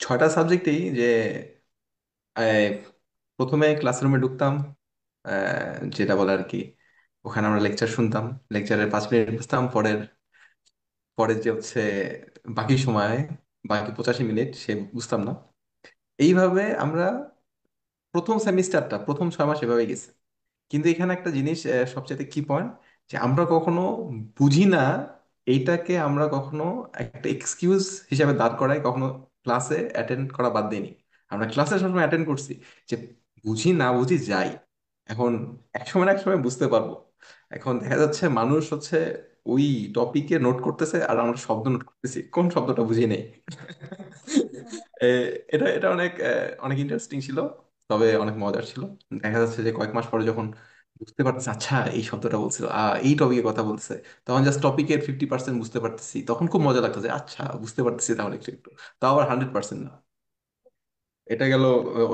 [SPEAKER 3] 6টা সাবজেক্টেই যে আহ, প্রথমে ক্লাসরুমে ঢুকতাম, যেটা বলে আর কি, ওখানে আমরা লেকচার শুনতাম, লেকচারের 5 মিনিট বুঝতাম, পরের পরের যে হচ্ছে বাকি সময়, বাকি 85 মিনিট সে বুঝতাম না। এইভাবে আমরা প্রথম 6 মাস এভাবে গেছে। কিন্তু এখানে একটা জিনিস সবচেয়ে কি পয়েন্ট, যে আমরা কখনো বুঝি না, এইটাকে আমরা কখনো একটা এক্সকিউজ হিসাবে দাঁড় করাই, কখনো ক্লাসে অ্যাটেন্ড করা বাদ দিইনি। আমরা ক্লাসে সবসময় অ্যাটেন্ড করছি, যে বুঝি না বুঝি যাই, এখন একসময় না একসময় বুঝতে পারবো। এখন দেখা যাচ্ছে মানুষ হচ্ছে ওই টপিকে নোট করতেছে, আর আমরা শব্দ নোট করতেছি, কোন শব্দটা বুঝি নেই। এ, এটা এটা অনেক অনেক ইন্টারেস্টিং ছিল, তবে অনেক মজার ছিল। দেখা যাচ্ছে যে কয়েক মাস পরে যখন বুঝতে পারতেছি আচ্ছা এই শব্দটা বলছিল, এই টপিকের কথা বলছে, তখন জাস্ট টপিকের 50% বুঝতে পারতেছি, তখন খুব মজা লাগতো যে আচ্ছা বুঝতে পারতেছি তাহলে একটু একটু, তাও আবার 100% না। এটা গেল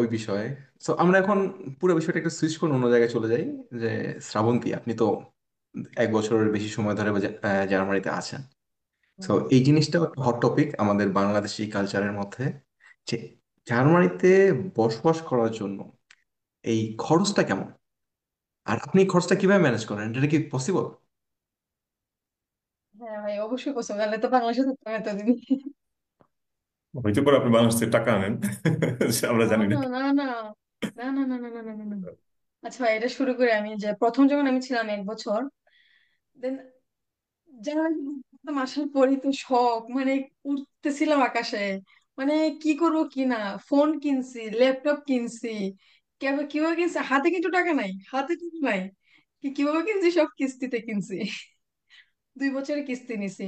[SPEAKER 3] ওই বিষয়ে। তো আমরা এখন পুরো বিষয়টা একটু সুইচ করে অন্য জায়গায় চলে যাই। যে শ্রাবন্তী, আপনি তো 1 বছরের বেশি সময় ধরে জার্মানিতে আছেন। তো এই জিনিসটা হট টপিক আমাদের বাংলাদেশি কালচারের মধ্যে, যে জার্মানিতে বসবাস করার জন্য এই খরচটা কেমন, আর আপনি এই খরচটা কিভাবে ম্যানেজ করেন, এটা কি পসিবল?
[SPEAKER 2] হ্যাঁ ভাই, অবশ্যই পছন্দ, নাহলে তো বাংলাদেশে থাকতাম এতদিন।
[SPEAKER 4] হইতে পারে আপনি বাংলাদেশ থেকে টাকা আনেন, সে আমরা
[SPEAKER 2] না
[SPEAKER 4] জানি না।
[SPEAKER 2] না না না না না না না না না না না। আচ্ছা ভাই, এটা শুরু করে আমি যে প্রথম যখন আমি ছিলাম 1 বছর, দেন যারা একদম আসার পরে তো শখ, মানে উঠতেছিলাম আকাশে, মানে কি করব কি না, ফোন কিনছি, ল্যাপটপ কিনছি, কিভাবে কিভাবে কিনছি, হাতে কিন্তু টাকা নাই, হাতে টাকা নাই, কিভাবে কিনছি, সব কিস্তিতে কিনছি। 2 বছরের কিস্তি নিছি।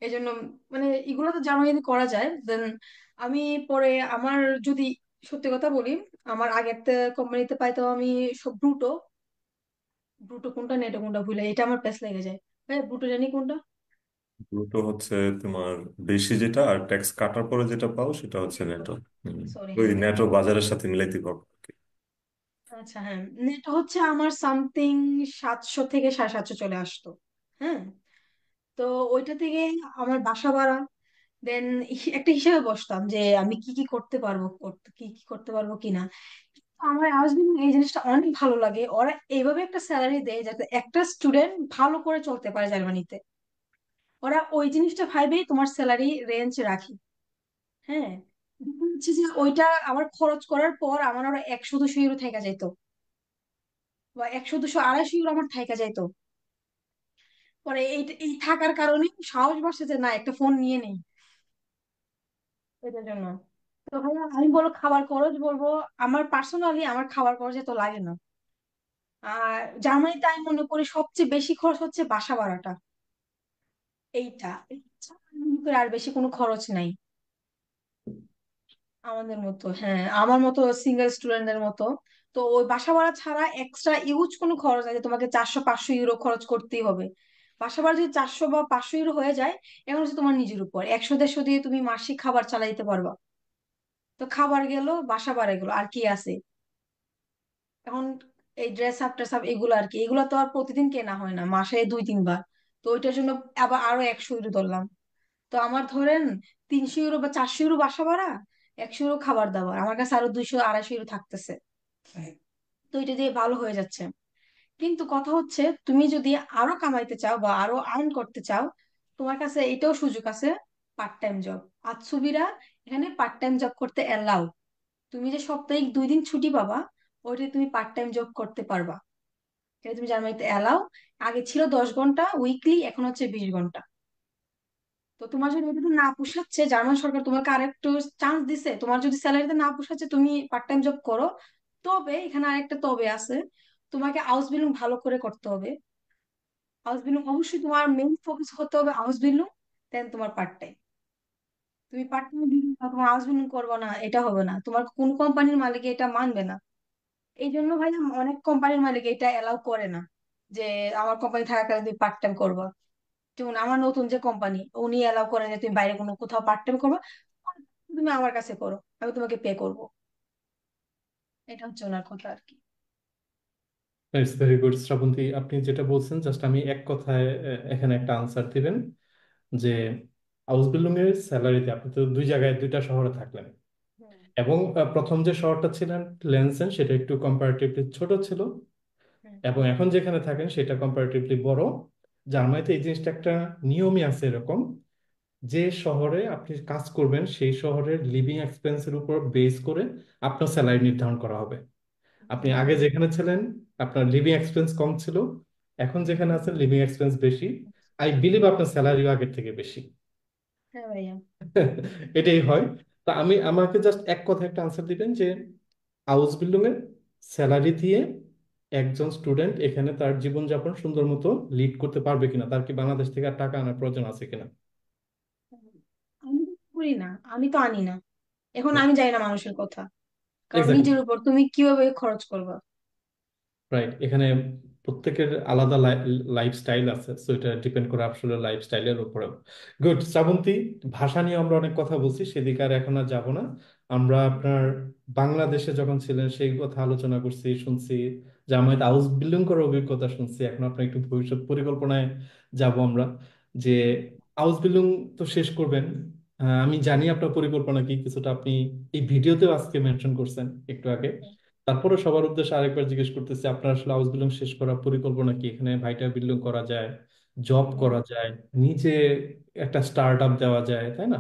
[SPEAKER 2] এই জন্য মানে এগুলো তো জানুয়ারি করা যায়। দেন আমি পরে আমার যদি সত্যি কথা বলি, আমার আগের কোম্পানিতে পাইতাম আমি সব ব্রুটো, ব্রুটো কোনটা নেটো কোনটা ভুলে, এটা আমার প্যাস লেগে যায়। ভাই ব্রুটো জানি কোনটা?
[SPEAKER 4] ব্রুটো হচ্ছে তোমার বেশি যেটা, আর ট্যাক্স কাটার পরে যেটা পাও সেটা হচ্ছে
[SPEAKER 2] নেটো,
[SPEAKER 4] নেটো।
[SPEAKER 2] সরি,
[SPEAKER 4] ওই
[SPEAKER 2] হ্যাঁ নেটো।
[SPEAKER 4] নেটো বাজারের সাথে মিলাইতে পারবো আর কি।
[SPEAKER 2] আচ্ছা হ্যাঁ, নেটো হচ্ছে আমার সামথিং 700 থেকে 750 চলে আসতো। হ্যাঁ। তো ওইটা থেকে আমার বাসা ভাড়া, দেন একটা হিসেবে বসতাম যে আমি কি কি করতে পারবো, কি কি করতে পারবো কিনা। আমার হাজবেন্ড এই জিনিসটা অনেক ভালো লাগে, ওরা এইভাবে একটা স্যালারি দেয় যাতে একটা স্টুডেন্ট ভালো করে চলতে পারে জার্মানিতে। ওরা ওই জিনিসটা ভাবেই তোমার স্যালারি রেঞ্জ রাখি। হ্যাঁ। ব্যাপার হচ্ছে যে ওইটা আমার খরচ করার পর আমার আরো 100-200 ইউরো থাকা যাইতো, বা 100-200-250 ইউরো আমার থাকা যাইতো। পরে এই এই থাকার কারণে সাহস বসে যে না একটা ফোন নিয়ে নেই এটার জন্য। তো ভাইয়া আমি বলবো খাবার খরচ বলবো, আমার পার্সোনালি আমার খাবার খরচ এত লাগে না। আর জার্মানিতে আমি মনে করি সবচেয়ে বেশি খরচ হচ্ছে বাসা ভাড়াটা। এছাড়া আমি মনে করি আর বেশি কোনো খরচ নাই আমাদের মতো, হ্যাঁ আমার মতো সিঙ্গেল স্টুডেন্টদের মতো। তো ওই বাসা ভাড়া ছাড়া এক্সট্রা ইউজ কোনো খরচ আছে তোমাকে 400-500 ইউরো খরচ করতেই হবে। বাসা ভাড়া যদি 400 বা 500 ইউরো হয়ে যায়, এখন হচ্ছে তোমার নিজের উপর 100-150 দিয়ে তুমি মাসিক খাবার চালাইতে পারবা। তো খাবার গেল, বাসা ভাড়া গেল, আর কি আছে এখন? এই ড্রেস আপ ট্রেস আপ এগুলো আর কি, এগুলো তো আর প্রতিদিন কেনা হয় না, মাসে 2-3 বার। তো ওইটার জন্য আবার আরো 100 ইউরো ধরলাম। তো আমার ধরেন 300 ইউরো বা 400 ইউরো বাসা ভাড়া, 100 ইউরো খাবার দাবার, আমার কাছে আরো 200-250 ইউরো থাকতেছে। তো এটা দিয়ে ভালো হয়ে যাচ্ছে। কিন্তু কথা হচ্ছে তুমি যদি আরো কামাইতে চাও বা আরো আর্ন করতে চাও, তোমার কাছে এটাও সুযোগ আছে, পার্ট টাইম জব। আজসুবিরা এখানে পার্ট টাইম জব করতে এলাও। তুমি যে সাপ্তাহিক 2 দিন ছুটি পাবা, ওইটা তুমি পার্ট টাইম জব করতে পারবা। এটা তুমি জার্মানিতে এলাও। আগে ছিল 10 ঘন্টা উইকলি, এখন হচ্ছে 20 ঘন্টা। তো তোমার যদি এটা না পোষাচ্ছে, জার্মান সরকার তোমাকে আরেকটু চান্স দিছে, তোমার যদি স্যালারিতে না পোষাচ্ছে তুমি পার্ট টাইম জব করো। তবে এখানে আরেকটা তবে আছে, তোমাকে আউসবিল্ডিং ভালো করে করতে হবে। আউসবিল্ডিং অবশ্যই তোমার মেইন ফোকাস হতে হবে আউসবিল্ডিং, দেন তোমার পার্ট টাইম। তুমি পার্ট টাইম তোমার আউসবিল্ডিং করবো না, এটা হবে না, তোমার কোন কোম্পানির মালিক এটা মানবে না। এই জন্য ভাই অনেক কোম্পানির মালিক এটা এলাও করে না যে আমার কোম্পানি থাকাকালীন তুমি পার্ট টাইম করবা। যেমন আমার নতুন যে কোম্পানি, উনি এলাও করে যে তুমি বাইরে কোনো কোথাও পার্ট টাইম করবা, তুমি আমার কাছে করো, আমি তোমাকে পে করবো। এটা হচ্ছে ওনার কথা আর কি।
[SPEAKER 1] ইটস ভেরি গুড শ্রাবন্তী, আপনি যেটা বলছেন জাস্ট আমি এক কথায় এখানে একটা আনসার দিবেন যে আউসবিল্ডিং এর স্যালারিতে আপনি তো দুই জায়গায় দুইটা শহরে থাকলেন,
[SPEAKER 2] হুম।
[SPEAKER 1] এবং প্রথম যে শহরটা ছিলেন লেনসেন সেটা একটু কম্পারেটিভলি ছোট ছিল,
[SPEAKER 2] হুম।
[SPEAKER 1] এবং এখন যেখানে থাকেন সেটা কম্পারেটিভলি বড়। জার্মানিতে এই জিনিসটা একটা নিয়মই আছে এরকম, যে শহরে আপনি কাজ করবেন সেই শহরের লিভিং এক্সপেন্সের উপর বেস করে আপনার স্যালারি নির্ধারণ করা হবে। আপনি আগে
[SPEAKER 2] হুম।
[SPEAKER 1] যেখানে ছিলেন আপনার লিভিং এক্সপেন্স কম ছিল, এখন যেখানে আছেন লিভিং এক্সপেন্স বেশি। আই বিলিভ আপনার স্যালারিও আগের থেকে বেশি।
[SPEAKER 2] হ্যাঁ ভাইয়া।
[SPEAKER 1] এটাই হয়। তা আমি আমাকে জাস্ট এক কথা একটা আনসার দিবেন যে হাউস বিল্ডিং এর স্যালারি দিয়ে একজন স্টুডেন্ট এখানে তার জীবনযাপন সুন্দর মতো লিড করতে পারবে কিনা, তার কি বাংলাদেশ থেকে আর টাকা আনার প্রয়োজন আছে কিনা।
[SPEAKER 2] আমি তো করি না, আমি তো আনি না। এখন আমি জানি না মানুষের কথা, কারণ
[SPEAKER 1] এক্স্যাক্টলি,
[SPEAKER 2] নিজের উপর তুমি কিভাবে খরচ করবা।
[SPEAKER 1] রাইট। এখানে প্রত্যেকের আলাদা লাইফস্টাইল আছে, সো এটা ডিপেন্ড করে আসলে লাইফস্টাইলের উপরে। গুড শ্রাবন্তী, ভাষা নিয়ে আমরা অনেক কথা বলছি, সেদিকে আর এখন আর যাবো না। আমরা আপনার বাংলাদেশে যখন ছিলেন সেই কথা আলোচনা করছি, শুনছি, জামায়াত হাউস বিল্ডিং করার অভিজ্ঞতা শুনছি। এখন আপনার একটু ভবিষ্যৎ পরিকল্পনায় যাব আমরা, যে হাউস বিল্ডিং তো শেষ করবেন। আমি জানি আপনার পরিকল্পনা কি, কিছুটা আপনি এই ভিডিওতেও আজকে মেনশন করছেন একটু আগে। তারপরে সবার উদ্দেশ্যে আরেকবার জিজ্ঞেস করতেছি, আপনার আসলে হাউস বিল্ডিং শেষ করার পরিকল্পনা কি? এখানে ভাইটা বিল্ডিং করা যায়, জব করা যায়, নিচে একটা স্টার্ট আপ দেওয়া যায়, তাই না?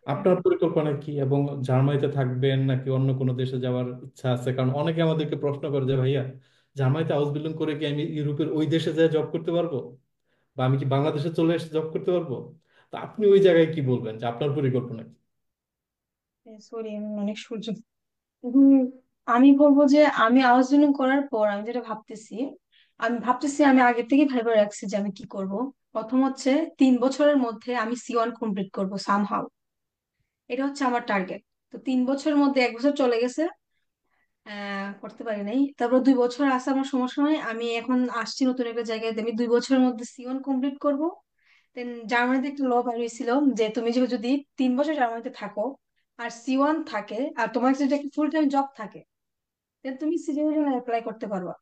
[SPEAKER 1] আপনার পরিকল্পনা কি, এবং জার্মানিতে থাকবেন নাকি অন্য কোনো দেশে যাওয়ার ইচ্ছা আছে? কারণ অনেকে আমাদেরকে প্রশ্ন করে যে ভাইয়া, জার্মানিতে হাউস বিল্ডিং করে কি আমি ইউরোপের ওই দেশে যেয়ে জব করতে পারবো, বা আমি কি বাংলাদেশে চলে এসে জব করতে পারবো? তো আপনি ওই জায়গায় কি বলবেন, যে আপনার পরিকল্পনা কি?
[SPEAKER 2] সরি, আমি অনেক সূর্য। উম, আমি বলবো যে আমি আউসবিল্ডিং করার পর আমি যেটা ভাবতেছি, আমি আগে থেকে ভেবে রাখছি যে আমি কি করব। প্রথম হচ্ছে 3 বছরের মধ্যে আমি C1 কমপ্লিট করব সামহাউ। এটা হচ্ছে আমার টার্গেট। তো 3 বছরের মধ্যে 1 বছর চলে গেছে, করতে পারি নাই। তারপর 2 বছর আছে আমার, সমস্যা নাই, আমি এখন আসছি নতুন একটা জায়গায়, আমি 2 বছরের মধ্যে C1 কমপ্লিট করব। দেন জার্মানিতে একটা ল বের হয়েছিল যে তুমি যদি 3 বছর জার্মানিতে থাকো আর C1 থাকে, আর তোমার যদি একটা ফুল টাইম জব থাকে, দেন তুমি সিটিজেন অ্যাপ্লাই করতে পারবা।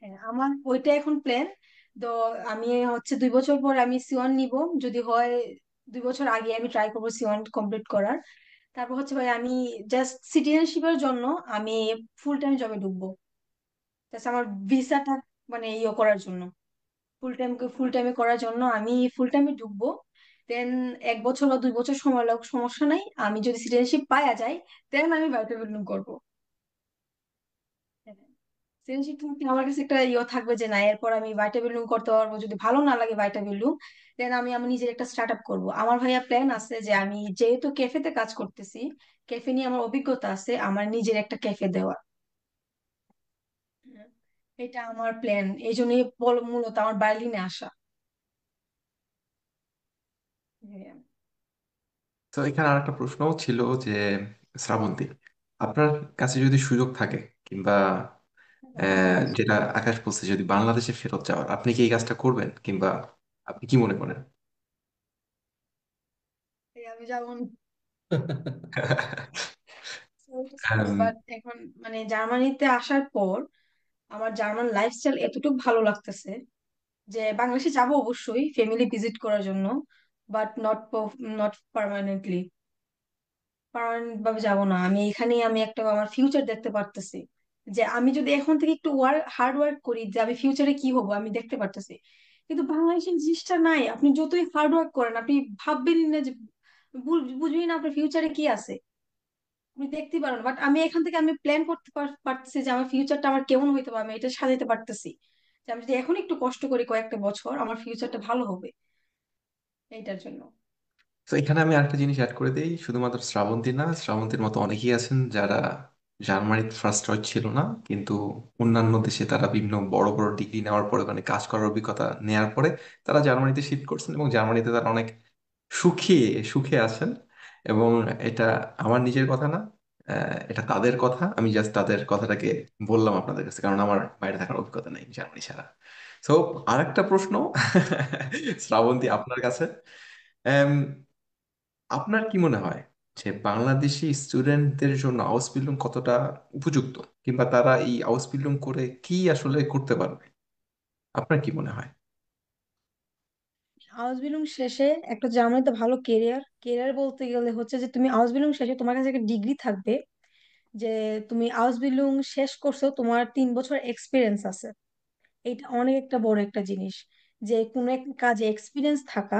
[SPEAKER 2] হ্যাঁ, আমার ওইটা এখন প্ল্যান। তো আমি হচ্ছে 2 বছর পর আমি C1 নিব, যদি হয় 2 বছর আগে আমি ট্রাই করবো C1 কমপ্লিট করার। তারপর হচ্ছে ভাই আমি জাস্ট সিটিজেনশিপের জন্য আমি ফুল টাইম জবে ঢুকবো, জাস্ট আমার ভিসাটা মানে করার জন্য, ফুল টাইমে করার জন্য আমি ফুল টাইমে ঢুকবো। দেন 1 বছর বা 2 বছর সময় লাগ, সমস্যা নাই, আমি যদি সিটিজেনশিপ পাওয়া যায় দেন আমি বাইরে বেরোনো করবো। সিটিজেনশিপ থাকলে আমার কাছে একটা থাকবে যে না, এরপর আমি বাইটা বিল্ডিং করতে পারবো, যদি ভালো না লাগে বাইটা বিল্ডিং, দেন আমি আমার নিজের একটা স্টার্ট আপ করবো। আমার ভাইয়া প্ল্যান আছে যে আমি যেহেতু ক্যাফেতে কাজ করতেছি, ক্যাফে নিয়ে আমার অভিজ্ঞতা আছে, আমার নিজের একটা ক্যাফে দেওয়ার। হ্যাঁ, এটা আমার প্ল্যান, এই জন্যই মূলত আমার বার্লিনে আসা। হ্যাঁ।
[SPEAKER 3] তো এখানে আরেকটা প্রশ্ন ছিল যে, শ্রাবন্তী, আপনার কাছে যদি সুযোগ থাকে, কিংবা যেটা আকাশ বলছে, যদি বাংলাদেশে ফেরত যাওয়ার, আপনি কি এই কাজটা করবেন, কিংবা আপনি কি মনে করেন?
[SPEAKER 2] আমি যেমন
[SPEAKER 3] আম,
[SPEAKER 2] বাট এখন মানে জার্মানিতে আসার পর আমার জার্মান লাইফস্টাইল এতটুকু ভালো লাগতেছে যে বাংলাদেশে যাব অবশ্যই ফ্যামিলি ভিজিট করার জন্য, বাট নট পার্মানেন্টলি। পার্মানেন্ট ভাবে যাবো না, আমি এখানেই আমি একটা আমার ফিউচার দেখতে পারতেছি। যে আমি যদি এখন থেকে একটু হার্ড ওয়ার্ক করি, যে আমি ফিউচারে কি হবো আমি দেখতে পারতেছি। কিন্তু বাংলাদেশের জিনিসটা নাই, আপনি যতই হার্ড ওয়ার্ক করেন আপনি ভাববেনই না যে, বুঝবেন না আপনার ফিউচারে কি আছে, আপনি দেখতে পারেন। বাট আমি এখান থেকে আমি প্ল্যান করতে পারতেছি যে আমার ফিউচারটা আমার কেমন হইতে পারে, আমি এটা সাজাতে পারতেছি যে আমি যদি এখন একটু কষ্ট করি কয়েকটা বছর আমার ফিউচারটা ভালো হবে, এইটার জন্য।
[SPEAKER 3] তো এখানে আমি আরেকটা জিনিস অ্যাড করে দিই, শুধুমাত্র শ্রাবন্তী না, শ্রাবন্তীর মতো অনেকেই আছেন যারা জার্মানিতে ফার্স্ট চয়েস ছিল না, কিন্তু অন্যান্য দেশে তারা বিভিন্ন বড় বড় ডিগ্রি নেওয়ার পরে, মানে কাজ করার অভিজ্ঞতা নেওয়ার পরে তারা জার্মানিতে শিফট করছেন, এবং জার্মানিতে তারা অনেক সুখী সুখে আছেন। এবং এটা আমার নিজের কথা না, এটা তাদের কথা, আমি জাস্ট তাদের কথাটাকে বললাম আপনাদের কাছে, কারণ আমার বাইরে থাকার অভিজ্ঞতা নেই জার্মানি ছাড়া। তো আরেকটা প্রশ্ন শ্রাবন্তী আপনার কাছে, আপনার কি মনে হয় যে বাংলাদেশি স্টুডেন্টদের জন্য আউসবিল্ডিং কতটা উপযুক্ত, কিংবা তারা এই আউসবিল্ডিং করে কি আসলে করতে পারবে? আপনার কি মনে হয়?
[SPEAKER 2] আউসবিলুং শেষে একটা জার্মানিতে ভালো কেরিয়ার বলতে গেলে হচ্ছে যে তুমি আউসবিলুং শেষে তোমার কাছে একটা ডিগ্রি থাকবে, যে তুমি আউসবিলুং শেষ করছো, তোমার 3 বছর এক্সপিরিয়েন্স আছে। এটা অনেক একটা বড় একটা জিনিস, যে কোনো একটা কাজে এক্সপিরিয়েন্স থাকা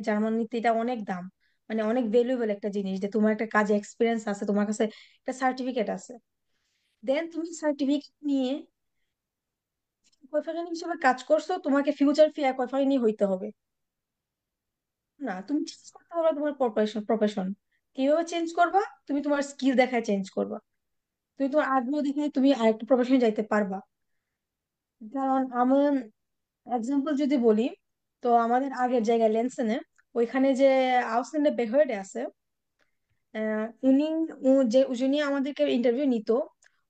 [SPEAKER 2] জার্মানিতে এটা অনেক দাম, মানে অনেক ভ্যালুয়েবল একটা জিনিস, যে তোমার একটা কাজে এক্সপিরিয়েন্স আছে, তোমার কাছে একটা সার্টিফিকেট আছে। দেন তুমি সার্টিফিকেট নিয়ে কয়ফারিনি হিসেবে কাজ করছো, তোমাকে ফিউচার ফি কয়ফারিনি হইতে হবে না, তুমি চেঞ্জ করতে পারবা তোমার প্রফেশন। কিভাবে চেঞ্জ করবা? তুমি তোমার স্কিল দেখায় চেঞ্জ করবা, তুমি তোমার আগ্রহ দেখায় তুমি আরেকটা প্রফেশনে যাইতে পারবা। কারণ আমার এক্সাম্পল যদি বলি, তো আমাদের আগের জায়গায় লেনসেনে, ওইখানে যে আউসল্যান্ডে বেহয়েডে আছে, উনি যিনি আমাদেরকে ইন্টারভিউ নিত,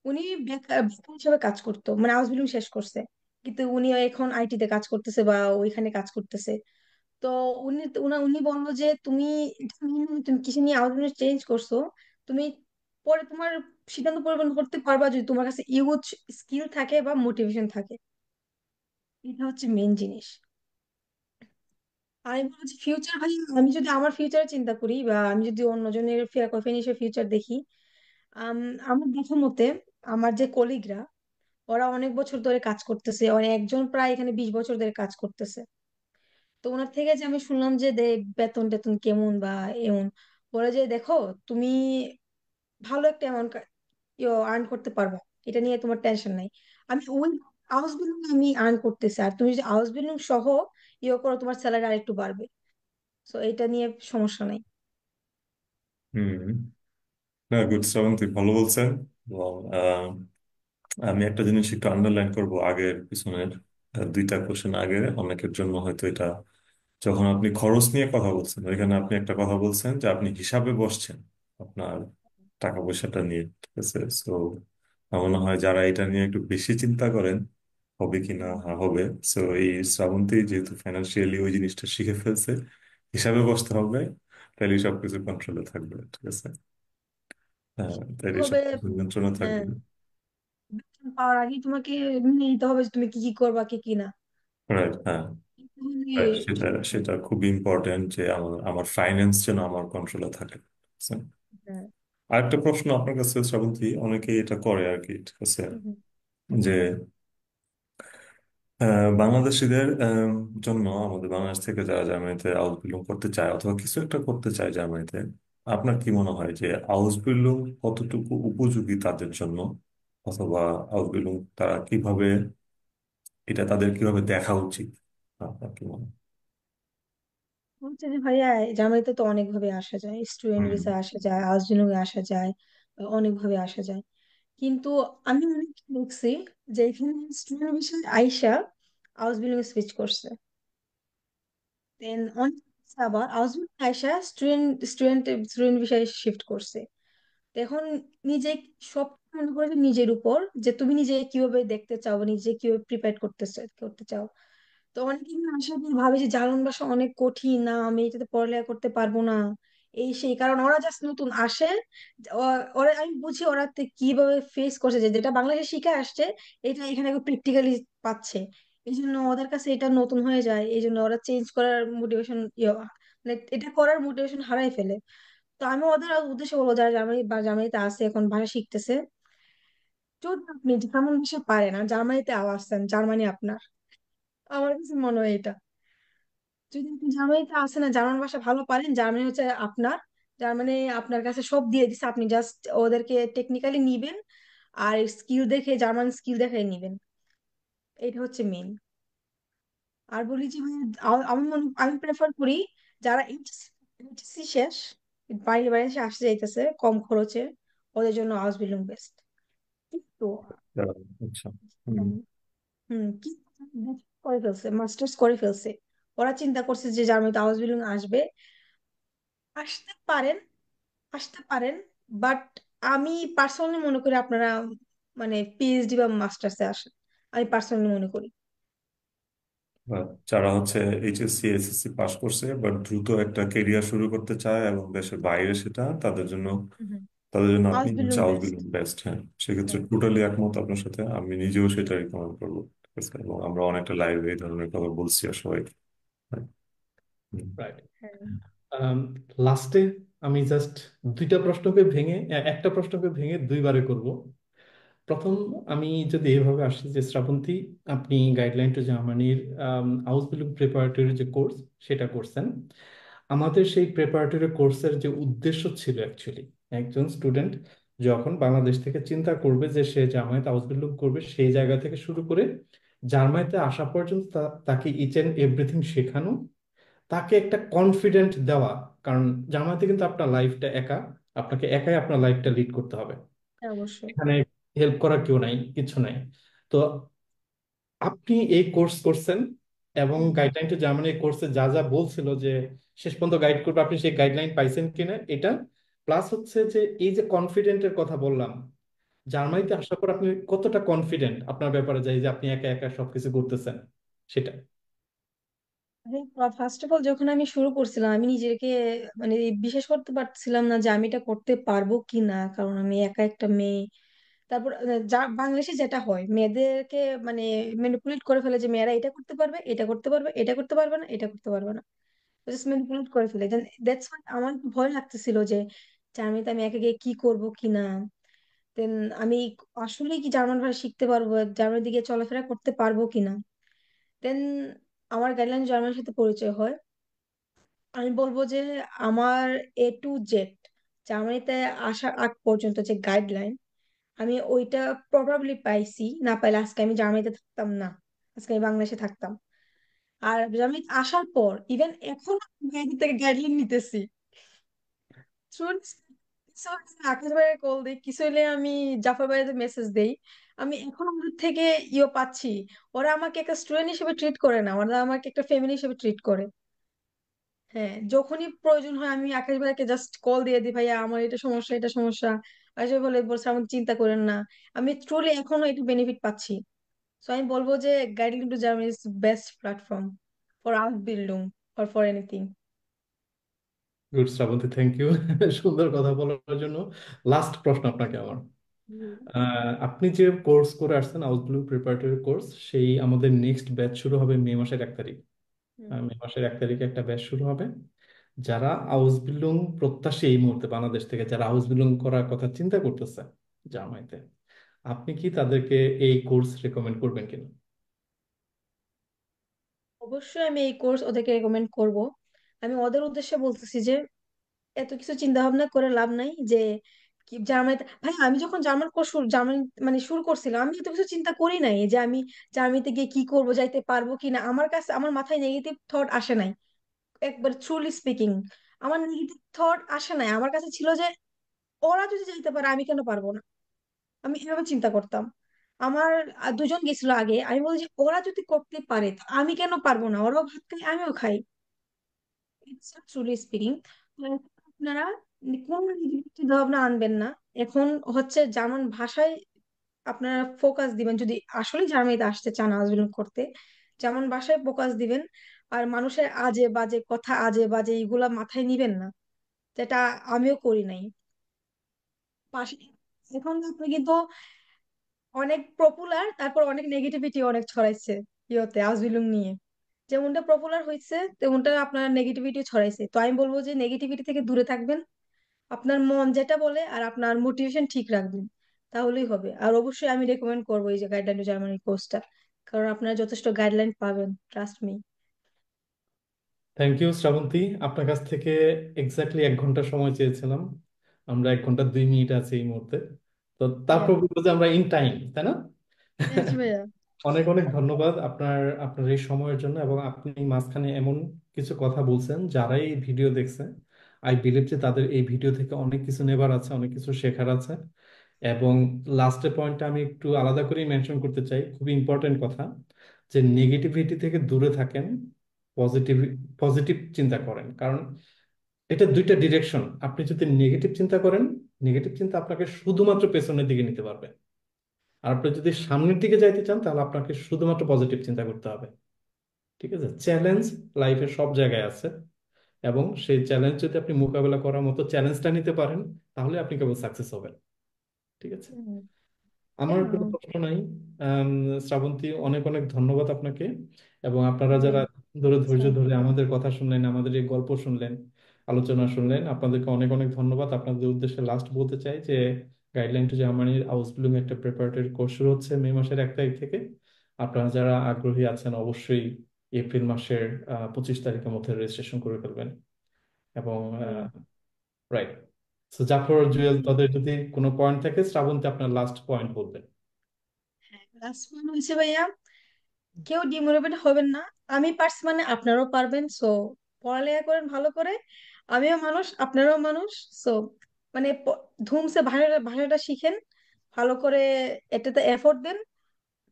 [SPEAKER 2] উনি বেকার হিসেবে কাজ করতো, মানে হাউস বিল্ডিং শেষ করছে, কিন্তু উনি এখন আইটি তে কাজ করতেছে বা ওইখানে কাজ করতেছে। তো উনি বললো যে তুমি তুমি কিসে নিয়ে আউটলুক চেঞ্জ করছো, তুমি পরে তোমার সিদ্ধান্ত পরিবর্তন করতে পারবা যদি তোমার কাছে ইউজ স্কিল থাকে বা মোটিভেশন থাকে। এটা হচ্ছে মেন জিনিস। আমি বলছি ফিউচার ভাই, আমি যদি আমার ফিউচার চিন্তা করি বা আমি যদি অন্যজনের ফিনিশের ফিউচার দেখি, আম, আমার দেখা মতে আমার যে কলিগরা, ওরা অনেক বছর ধরে কাজ করতেছে, অনেক একজন প্রায় এখানে 20 বছর ধরে কাজ করতেছে। তো ওনার থেকে যে আমি শুনলাম যে বেতন টেতন কেমন বা এমন, বলে যে দেখো তুমি ভালো একটা অ্যামাউন্ট আর্ন করতে পারবা, এটা নিয়ে তোমার টেনশন নাই। আমি ওই হাউস বিল্ডিং আমি আর্ন করতেছি, আর তুমি যদি হাউস বিল্ডিং সহ করো তোমার স্যালারি আর একটু বাড়বে। তো এটা নিয়ে সমস্যা নাই।
[SPEAKER 4] হুম। না, গুড, শ্রাবন্তী ভালো বলছেন। এবং আমি একটা জিনিস একটু আন্ডারলাইন করব আগের পিছনের দুইটা কোশ্চেন আগে, অনেকের জন্য হয়তো এটা, যখন আপনি খরচ নিয়ে কথা বলছেন ওইখানে আপনি একটা কথা বলছেন যে আপনি হিসাবে বসছেন আপনার টাকা পয়সাটা নিয়ে, ঠিক আছে। সো আমার মনে হয় যারা এটা নিয়ে একটু বেশি চিন্তা করেন হবে কি না, হ্যাঁ হবে। সো এই শ্রাবন্তী যেহেতু ফাইন্যান্সিয়ালি ওই জিনিসটা শিখে ফেলছে, হিসাবে বসতে হবে, তাহলে সবকিছু কন্ট্রোলে থাকবে, ঠিক আছে। হ্যাঁ, তাহলে
[SPEAKER 2] হবে।
[SPEAKER 4] সবকিছু নিয়ন্ত্রণে
[SPEAKER 2] হ্যাঁ,
[SPEAKER 4] থাকবে।
[SPEAKER 2] বেতন পাওয়ার আগেই তোমাকে মেনে নিতে হবে যে তুমি কি কি করবা কি কি না।
[SPEAKER 4] রাইট, হ্যাঁ।
[SPEAKER 2] তাহলে
[SPEAKER 4] Right, সেটা সেটা খুব ইম্পর্টেন্ট যে আমার আমার ফাইন্যান্স যেন আমার কন্ট্রোলে থাকে, ঠিক আছে?
[SPEAKER 2] হ্যাঁ।
[SPEAKER 4] আরেকটা প্রশ্ন আপনার কাছে শ্রাবন্তী, অনেকেই এটা করে আর কি, ঠিক আছে,
[SPEAKER 2] হুম,
[SPEAKER 4] যে বাংলাদেশিদের জন্য, আমাদের বাংলাদেশ থেকে যারা জার্মানিতে হাউস বিল্ডিং করতে চায় অথবা কিছু একটা করতে চায় জার্মানিতে, আপনার কি মনে হয় যে হাউস বিল্ডিং কতটুকু উপযোগী তাদের জন্য, অথবা হাউস বিল্ডিং তারা কিভাবে, এটা তাদের কিভাবে দেখা উচিত, আপনার কি মনে হয়?
[SPEAKER 2] হচ্ছে যে ভাইয়া জার্মানিতে তো অনেক ভাবে আসা যায়, স্টুডেন্ট
[SPEAKER 4] হুম।
[SPEAKER 2] ভিসা আসা যায়, হাউস এ আসা যায়, অনেক ভাবে আসা যায়। কিন্তু আমি অনেক দেখছি যে এখানে স্টুডেন্ট ভিসা আইসা হাউস বিল্ডিং সুইচ করছে, দেন অনেক আছে আবার হাউস বিল্ডিং আইসা স্টুডেন্ট ভিসায় শিফট করছে। তো এখন নিজে সব মনে করে যে নিজের উপর, যে তুমি নিজে কিভাবে দেখতে চাও বা নিজে কিভাবে প্রিপেয়ার করতে চাও। তো অনেকে না আসলে ভাবে যে জার্মান ভাষা অনেক কঠিন, না আমি এটাতে পড়ালেখা করতে পারবো না, এই সেই কারণ ওরা জাস্ট নতুন আসে। ওরা আমি বুঝি ওরা কিভাবে ফেস করছে, যে যেটা বাংলাদেশে শিখে আসছে এটা এখানে প্র্যাকটিক্যালি পাচ্ছে। এই জন্য ওদের কাছে এটা নতুন হয়ে যায়, এই জন্য ওরা চেঞ্জ করার মোটিভেশন, মানে এটা করার মোটিভেশন হারাই ফেলে। তো আমি ওদের উদ্দেশ্যে বলবো যারা জার্মানিতে আছে এখন ভাষা শিখতেছে, যদি আপনি জার্মান ভাষা পারেন আর জার্মানিতে আসছেন, জার্মানি আপনার। আমার কাছে মনে হয় এটা, যদি আপনি জার্মানিতে আসেন না জার্মান ভাষা ভালো পারেন, জার্মানি হচ্ছে আপনার। জার্মানি আপনার কাছে সব দিয়ে দিচ্ছে, আপনি জাস্ট ওদেরকে টেকনিক্যালি নিবেন আর স্কিল দেখে, জার্মান স্কিল দেখে নিবেন। এটা হচ্ছে মেন। আর বলি যে আমি প্রেফার করি যারা এইচএসসি শেষ, বাইরে বাইরে এসে আসতে যাইতেছে কম খরচে, ওদের জন্য হাউস বিল্ডিং বেস্ট। তো
[SPEAKER 4] আচ্ছা। হুম।
[SPEAKER 2] কি করে ফেলছে, মাস্টার্স করে ফেলছে, ওরা চিন্তা করছে যে জার্মানিতে হাউস বিল্ডিং আসবে, আসতে পারেন, আসতে পারেন। বাট আমি পার্সোনালি মনে করি আপনারা মানে পিএইচডি বা মাস্টার্সে আসেন, আমি পার্সোনালি মনে করি।
[SPEAKER 4] বা যারা হচ্ছে এইচএসসি এসএসসি পাস করছে বাট দ্রুত একটা কেরিয়ার শুরু করতে চায় এবং দেশের বাইরে, সেটা তাদের জন্য আপনি
[SPEAKER 2] হাউস বিল্ডিং
[SPEAKER 4] চাউল
[SPEAKER 2] বেস্ট।
[SPEAKER 4] Building best. হ্যাঁ, সেক্ষেত্রে টোটালি একমত আপনার সাথে, আমি নিজেও সেটা রিকমেন্ড করবো, ঠিক আছে। এবং আমরা অনেকটা লাইভে এই ধরনের কথা বলছি আর সবাইকে। হ্যাঁ। হুম।
[SPEAKER 1] রাইট।
[SPEAKER 2] হ্যাঁ।
[SPEAKER 1] লাস্টে আমি জাস্ট দুইটা প্রশ্নকে ভেঙে একটা প্রশ্নকে ভেঙে দুইবারে করব। প্রথম, আমি যদি এভাবে আসি যে শ্রাবন্তী, আপনি গাইডলাইন টু জার্মানির হাউস বিল্ডিং প্রিপারেটরি যে কোর্স সেটা করছেন। আমাদের সেই প্রিপারেটরি কোর্সের যে উদ্দেশ্য ছিল অ্যাকচুয়ালি, একজন স্টুডেন্ট যখন বাংলাদেশ থেকে চিন্তা করবে যে সে জার্মানিতে হাউস বিল্ডিং করবে, সেই জায়গা থেকে শুরু করে জার্মানিতে আসা পর্যন্ত তাকে ইচ এন্ড এভরিথিং শেখানো, তাকে একটা কনফিডেন্ট দেওয়া। কারণ জার্মানিতে কিন্তু আপনার লাইফটা একা, আপনাকে একাই আপনার লাইফটা লিড করতে হবে।
[SPEAKER 2] হ্যাঁ, অবশ্যই।
[SPEAKER 1] এখানে হেল্প করার কেউ নাই, কিছু নাই। তো আপনি এই কোর্স করছেন এবং গাইডলাইন টু জার্মানি কোর্সে যা যা বলছিল যে শেষ পর্যন্ত গাইড করবে, আপনি সেই গাইডলাইন পাইছেন কিনা এটা। প্লাস হচ্ছে যে এই যে কনফিডেন্টের কথা বললাম, জার্মানিতে আসার পর আপনি কতটা কনফিডেন্ট আপনার ব্যাপারে, যে এই যে আপনি একা একা সবকিছু করতেছেন সেটা।
[SPEAKER 2] ফার্স্ট অফ অল যখন আমি শুরু করছিলাম আমি নিজেকে মানে বিশ্বাস করতে পারছিলাম না যে আমি এটা করতে পারবো কি না, কারণ আমি একা একটা মেয়ে। তারপর যা বাংলাদেশে যেটা হয় মেয়েদেরকে মানে ম্যানিপুলেট করে ফেলে যে মেয়েরা এটা করতে পারবে, এটা করতে পারবে, এটা করতে পারবে না, এটা করতে পারবে না, জাস্ট ম্যানিপুলেট করে ফেলে। দ্যাটস ওয়াই আমার একটু ভয় লাগতেছিল যে আমি তো আমি একা গিয়ে কি করব কি না। দেন আমি আসলে কি জার্মান ভাষা শিখতে পারবো, জার্মানির দিকে চলাফেরা করতে পারবো কিনা। দেন আমার গাইডলাইন জার্মানির সাথে পরিচয় হয়। আমি বলবো যে আমার A to Z জার্মানিতে আসার আগ পর্যন্ত যে গাইডলাইন, আমি ওইটা প্রবাবলি পাইছি, না পাইলে আজকে আমি জার্মানিতে থাকতাম না, আজকে আমি বাংলাদেশে থাকতাম। আর জার্মানিতে আসার পর ইভেন এখন মেয়েদের থেকে গাইডলাইন নিতেছি। শুন, কিছু হলে আমি আকাশ ভাইয়ের কল দিই, কিছু হলে আমি জাফর ভাইয়ের মেসেজ দেই। আমি এখন ওদের থেকে পাচ্ছি। ওরা আমাকে একটা স্টুডেন্ট হিসেবে ট্রিট করে না, ওরা আমাকে একটা ফ্যামিলি হিসেবে ট্রিট করে। হ্যাঁ, যখনই প্রয়োজন হয় আমি আকাশ ভাইয়াকে জাস্ট কল দিয়ে দিই, ভাইয়া আমার এটা সমস্যা, এটা সমস্যা। আকাশ ভাই বলছে আমাকে চিন্তা করেন না। আমি ট্রুলি এখনো একটু বেনিফিট পাচ্ছি। সো আমি বলবো যে guiding to Germany is best platform for out building or for anything.
[SPEAKER 1] Good Srabanti, thank you সুন্দর কথা বলার জন্য। লাস্ট প্রশ্ন আপনাকে আমার। আপনি যে কোর্স করে আসছেন আউটব্লু প্রিপারেটরি কোর্স, সেই আমাদের নেক্সট ব্যাচ শুরু হবে মে মাসের 1 তারিখ। মে মাসের 1 তারিখে একটা ব্যাচ শুরু হবে। যারা হাউস বিল্ডিং প্রত্যাশী এই মুহূর্তে বাংলাদেশ থেকে, যারা হাউস বিল্ডিং করার কথা চিন্তা করতেছে জার্মানিতে, আপনি কি তাদেরকে এই কোর্স রেকমেন্ড করবেন কিনা?
[SPEAKER 2] অবশ্যই আমি এই কোর্স ওদেরকে রেকমেন্ড করব। আমি ওদের উদ্দেশ্যে বলতেছি যে এত কিছু চিন্তা ভাবনা করে লাভ নাই যে কি জার্মানিতে। ভাই আমি যখন জার্মান কোর্স জার্মান মানে শুরু করছিলাম, আমি এত কিছু চিন্তা করি নাই যে আমি জার্মানিতে গিয়ে কি করব, যাইতে পারবো কিনা। আমার কাছে আমার মাথায় নেগেটিভ থট আসে নাই। একবার ট্রুলি স্পিকিং, আমার নেগেটিভ থট আসে নাই। আমার কাছে ছিল যে ওরা যদি যাইতে পারে আমি কেন পারবো না। আমি এভাবে চিন্তা করতাম। আমার দুজন গেছিল আগে, আমি বলি যে ওরা যদি করতে পারে তো আমি কেন পারবো না, ওরাও ভাত খাই আমিও খাই। It's truly speaking. আপনারা কোন চিন্তা ভাবনা আনবেন না। এখন হচ্ছে জার্মান ভাষায় আপনারা ফোকাস দিবেন যদি আসলে জার্মানিতে আসতে চান আজীবন করতে। জার্মান ভাষায় ফোকাস দিবেন। আর মানুষের আজে বাজে কথা, আজে বাজে এইগুলা মাথায় নিবেন না, যেটা আমিও করি নাই। পাশে এখন আপনি কিন্তু অনেক পপুলার, তারপর অনেক নেগেটিভিটি অনেক ছড়াইছে ইয়েতে আজবিলুম নিয়ে। যেমনটা পপুলার হয়েছে তেমনটা আপনার নেগেটিভিটি ছড়াইছে। তো আমি বলবো যে নেগেটিভিটি থেকে দূরে থাকবেন। আপনার মন যেটা বলে আর আপনার মোটিভেশন ঠিক রাখবেন, তাহলেই হবে। আর অবশ্যই আমি রেকমেন্ড করবো এই যে গাইডলাইন টু জার্মানি কোর্সটা, কারণ আপনারা যথেষ্ট গাইডলাইন পাবেন, trust me.
[SPEAKER 1] Thank you Srabanti, আপনার কাছ থেকে এক্স্যাক্টলি 1 ঘন্টা সময় চেয়েছিলাম। আমরা 1 ঘন্টা 2 মিনিট আছি এই মুহূর্তে। তো
[SPEAKER 2] ইয়া,
[SPEAKER 1] তারপর বলবো যে আমরা ইন টাইম, তাই না?
[SPEAKER 2] থ্যাংক ইউ ভাইয়া।
[SPEAKER 1] অনেক অনেক ধন্যবাদ আপনার আপনার এই সময়ের জন্য। এবং আপনি মাঝখানে এমন কিছু কথা বলছেন, যারাই এই ভিডিও দেখছে আই বিলিভ যে তাদের এই ভিডিও থেকে অনেক কিছু নেবার আছে, অনেক কিছু শেখার আছে। এবং লাস্টের পয়েন্টটা আমি একটু আলাদা করে মেনশন করতে চাই, খুবই ইম্পর্টেন্ট কথা, যে নেগেটিভিটি থেকে দূরে থাকেন, পজিটিভ পজিটিভ চিন্তা করেন। কারণ এটা দুইটা ডিরেকশন। আপনি যদি নেগেটিভ চিন্তা করেন, নেগেটিভ চিন্তা আপনাকে শুধুমাত্র পেছনের দিকে নিতে পারবে। আর আপনি যদি সামনের দিকে যাইতে চান, তাহলে আপনাকে শুধুমাত্র পজিটিভ চিন্তা করতে হবে। ঠিক আছে? চ্যালেঞ্জ লাইফের সব জায়গায় আছে, এবং সেই চ্যালেঞ্জ যদি আপনি মোকাবেলা করার মতো চ্যালেঞ্জটা নিতে পারেন, তাহলে আপনি কেবল সাকসেস হবেন। ঠিক আছে? আমার কোনো প্রশ্ন নাই। আম, শ্রাবন্তী, অনেক অনেক ধন্যবাদ আপনাকে। এবং আপনারা যারা ধরে ধৈর্য ধরে আমাদের কথা শুনলেন, আমাদের এই গল্প শুনলেন, আলোচনা শুনলেন, আপনাদেরকে অনেক অনেক ধন্যবাদ। আপনাদের উদ্দেশ্যে লাস্ট বলতে চাই যে গাইডলাইন টু জার্মানির আউসবিলুং একটা প্রিপারেটরি কোর্স শুরু হচ্ছে মে মাসের 1 তারিখ থেকে। আপনারা যারা আগ্রহী আছেন, অবশ্যই এপ্রিল মাসের 25 তারিখের মধ্যে রেজিস্ট্রেশন করে ফেলবেন। এবং রাইট। সো জাফর, জুয়েল, তাদের যদি কোনো পয়েন্ট থাকে, শ্রাবন্তী আপনার লাস্ট পয়েন্ট বলবেন।
[SPEAKER 2] লাস্ট পয়েন্ট হচ্ছে ভাইয়া, কেউ ডিমোটিভেট হবেন না। আমি পারছি মানে আপনারাও পারবেন। সো পড়ালেখা করেন ভালো করে। আমিও মানুষ, আপনারাও মানুষ। সো মানে ধুমসে ভাষাটা ভাষাটা শিখেন ভালো করে, এটাতে এফোর্ট দেন।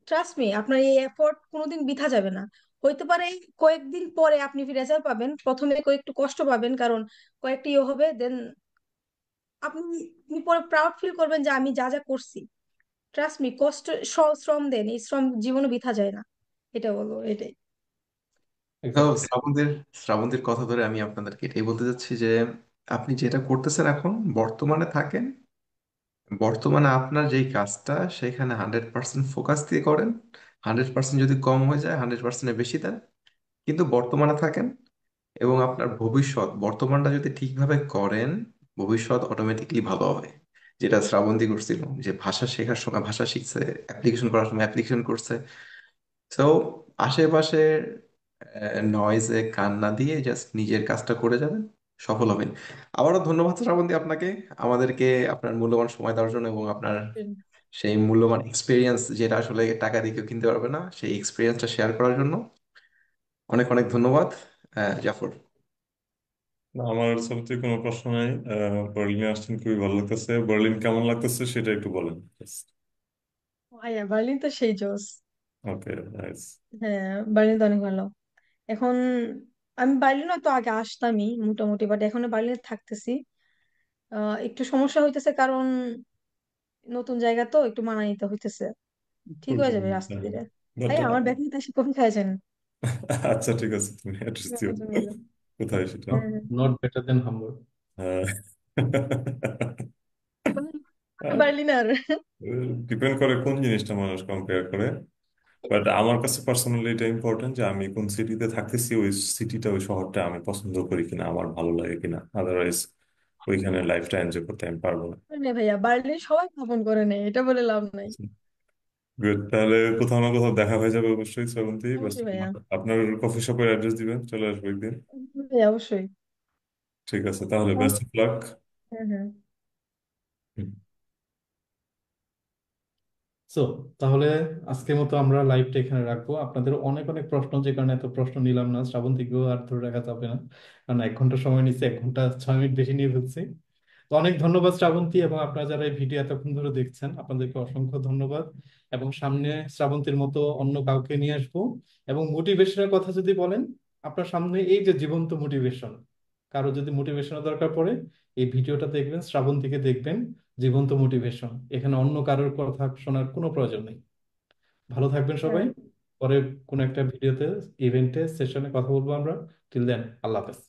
[SPEAKER 2] ট্রাস্ট মি, আপনার এই এফোর্ট কোনোদিন বৃথা যাবে না। হইতে পারে কয়েকদিন পরে আপনি রেজাল্ট পাবেন, প্রথমে একটু কষ্ট পাবেন, কারণ কয়েকটি ইয়ে হবে। দেন আপনি আপনি পরে প্রাউড ফিল করবেন যে আমি যা যা করছি। ট্রাস্ট মি, কষ্ট শ্রম দেন, এই শ্রম জীবনে বৃথা যায় না। এটা বলবো, এটাই।
[SPEAKER 3] তো
[SPEAKER 1] এক্স্যাক্টলি।
[SPEAKER 3] শ্রাবন্তীর কথা ধরে আমি আপনাদেরকে এটাই বলতে চাচ্ছি যে আপনি যেটা করতেছেন এখন বর্তমানে থাকেন। বর্তমানে আপনার যেই কাজটা সেখানে 100% ফোকাস দিয়ে করেন। 100% যদি কম হয়ে যায় 100%-এর বেশি দেন। কিন্তু বর্তমানে থাকেন। এবং আপনার ভবিষ্যৎ বর্তমানটা যদি ঠিকভাবে করেন, ভবিষ্যৎ অটোমেটিকলি ভালো হবে। যেটা শ্রাবন্তী করছিল, যে ভাষা শেখার সময় ভাষা শিখছে, অ্যাপ্লিকেশন করার সময় অ্যাপ্লিকেশন করছে। তো আশেপাশে নয়েজে কান না দিয়ে জাস্ট নিজের কাজটা করে যাবেন, সফল হবেন। আবারও ধন্যবাদ শ্রাবন্তী আপনাকে, আমাদেরকে আপনার মূল্যবান সময় দেওয়ার জন্য এবং আপনার সেই মূল্যবান এক্সপিরিয়েন্স, যেটা আসলে টাকা দিয়ে কেউ কিনতে পারবে না, সেই এক্সপিরিয়েন্সটা শেয়ার করার জন্য অনেক অনেক ধন্যবাদ জাফর।
[SPEAKER 4] না, আমার সবচেয়ে কোনো প্রশ্ন নাই। বার্লিনে আসছেন, খুবই ভালো লাগতেছে। বার্লিন কেমন লাগতেছে সেটা একটু বলেন।
[SPEAKER 2] ভাইয়া বার্লিন তো সেই জোস।
[SPEAKER 4] ওকে, নাইস।
[SPEAKER 2] হ্যাঁ, বার্লিন তো অনেক ভালো। এখন আমি বার্লিনে তো আগে আসতামই মোটামুটি, বাট এখন বার্লিনে থাকতেছি। একটু সমস্যা হইতেছে কারণ নতুন জায়গা তো একটু মানায় নিতে হইতেছে। ঠিক হয়ে যাবে রাস্তা ধীরে।
[SPEAKER 4] বাট
[SPEAKER 2] ভাই আমার ব্যাগ নিতে এসে কফি খাইছেন?
[SPEAKER 4] আচ্ছা ঠিক আছে, তুমি অ্যাড্রেস দিও কোথায় সেটা।
[SPEAKER 2] হ্যাঁ হ্যাঁ।
[SPEAKER 1] Not better than Hamburg.
[SPEAKER 4] হ্যাঁ।
[SPEAKER 2] বার্লিনার।
[SPEAKER 4] ডিপেন্ড করে কোন জিনিসটা মানুষ কম্পেয়ার করে। বাট আমার কাছে পার্সোনালি এটা ইম্পর্টেন্ট যে আমি কোন সিটিতে থাকতেছি, ওই সিটিটা ওই শহরটা আমি পছন্দ করি কিনা, আমার ভালো লাগে কিনা। আদারওয়াইজ ওইখানে লাইফটা এনজয় করতে আমি পারবো না।
[SPEAKER 2] না ভাইয়া, বার্লিন সবাই স্থাপন করে নেই, এটা বলে লাভ নাই।
[SPEAKER 4] গুড, তাহলে কোথাও না কোথাও দেখা হয়ে যাবে অবশ্যই শ্রাবন্তী। বাস
[SPEAKER 2] অবশ্যই ভাইয়া।
[SPEAKER 4] আপনার কফি শপের অ্যাড্রেস দিবেন, চলে আসবো একদিন।
[SPEAKER 2] ভাইয়া অবশ্যই।
[SPEAKER 4] ঠিক আছে, তাহলে বেস্ট অফ লাক।
[SPEAKER 2] হ্যাঁ হ্যাঁ।
[SPEAKER 1] সো তাহলে আজকের মতো আমরা লাইভটা এখানে রাখবো। আপনাদের অনেক অনেক প্রশ্ন, যে কারণে এত প্রশ্ন নিলাম না, শ্রাবন্তীকেও আর ধরে রাখা যাবে না, কারণ 1 ঘন্টা সময় নিচ্ছে, 1 ঘন্টা 6 মিনিট বেশি নিয়ে ফেলছি। তো অনেক ধন্যবাদ শ্রাবন্তী, এবং আপনারা যারা এই ভিডিও এতক্ষণ ধরে দেখছেন আপনাদেরকে অসংখ্য ধন্যবাদ। এবং সামনে শ্রাবন্তীর মতো অন্য কাউকে নিয়ে আসবো। এবং মোটিভেশনের কথা যদি বলেন, আপনার সামনে এই যে জীবন্ত মোটিভেশন, কারো যদি মোটিভেশনের দরকার পড়ে এই ভিডিওটা দেখবেন, শ্রাবন্তীকে দেখবেন, জীবন্ত মোটিভেশন। এখানে অন্য কারোর কথা শোনার কোনো প্রয়োজন নেই। ভালো থাকবেন
[SPEAKER 2] হ্যাঁ।
[SPEAKER 1] সবাই। পরে কোনো একটা ভিডিওতে, ইভেন্টে, সেশনে কথা বলবো আমরা। টিল দেন, আল্লাহ হাফেজ।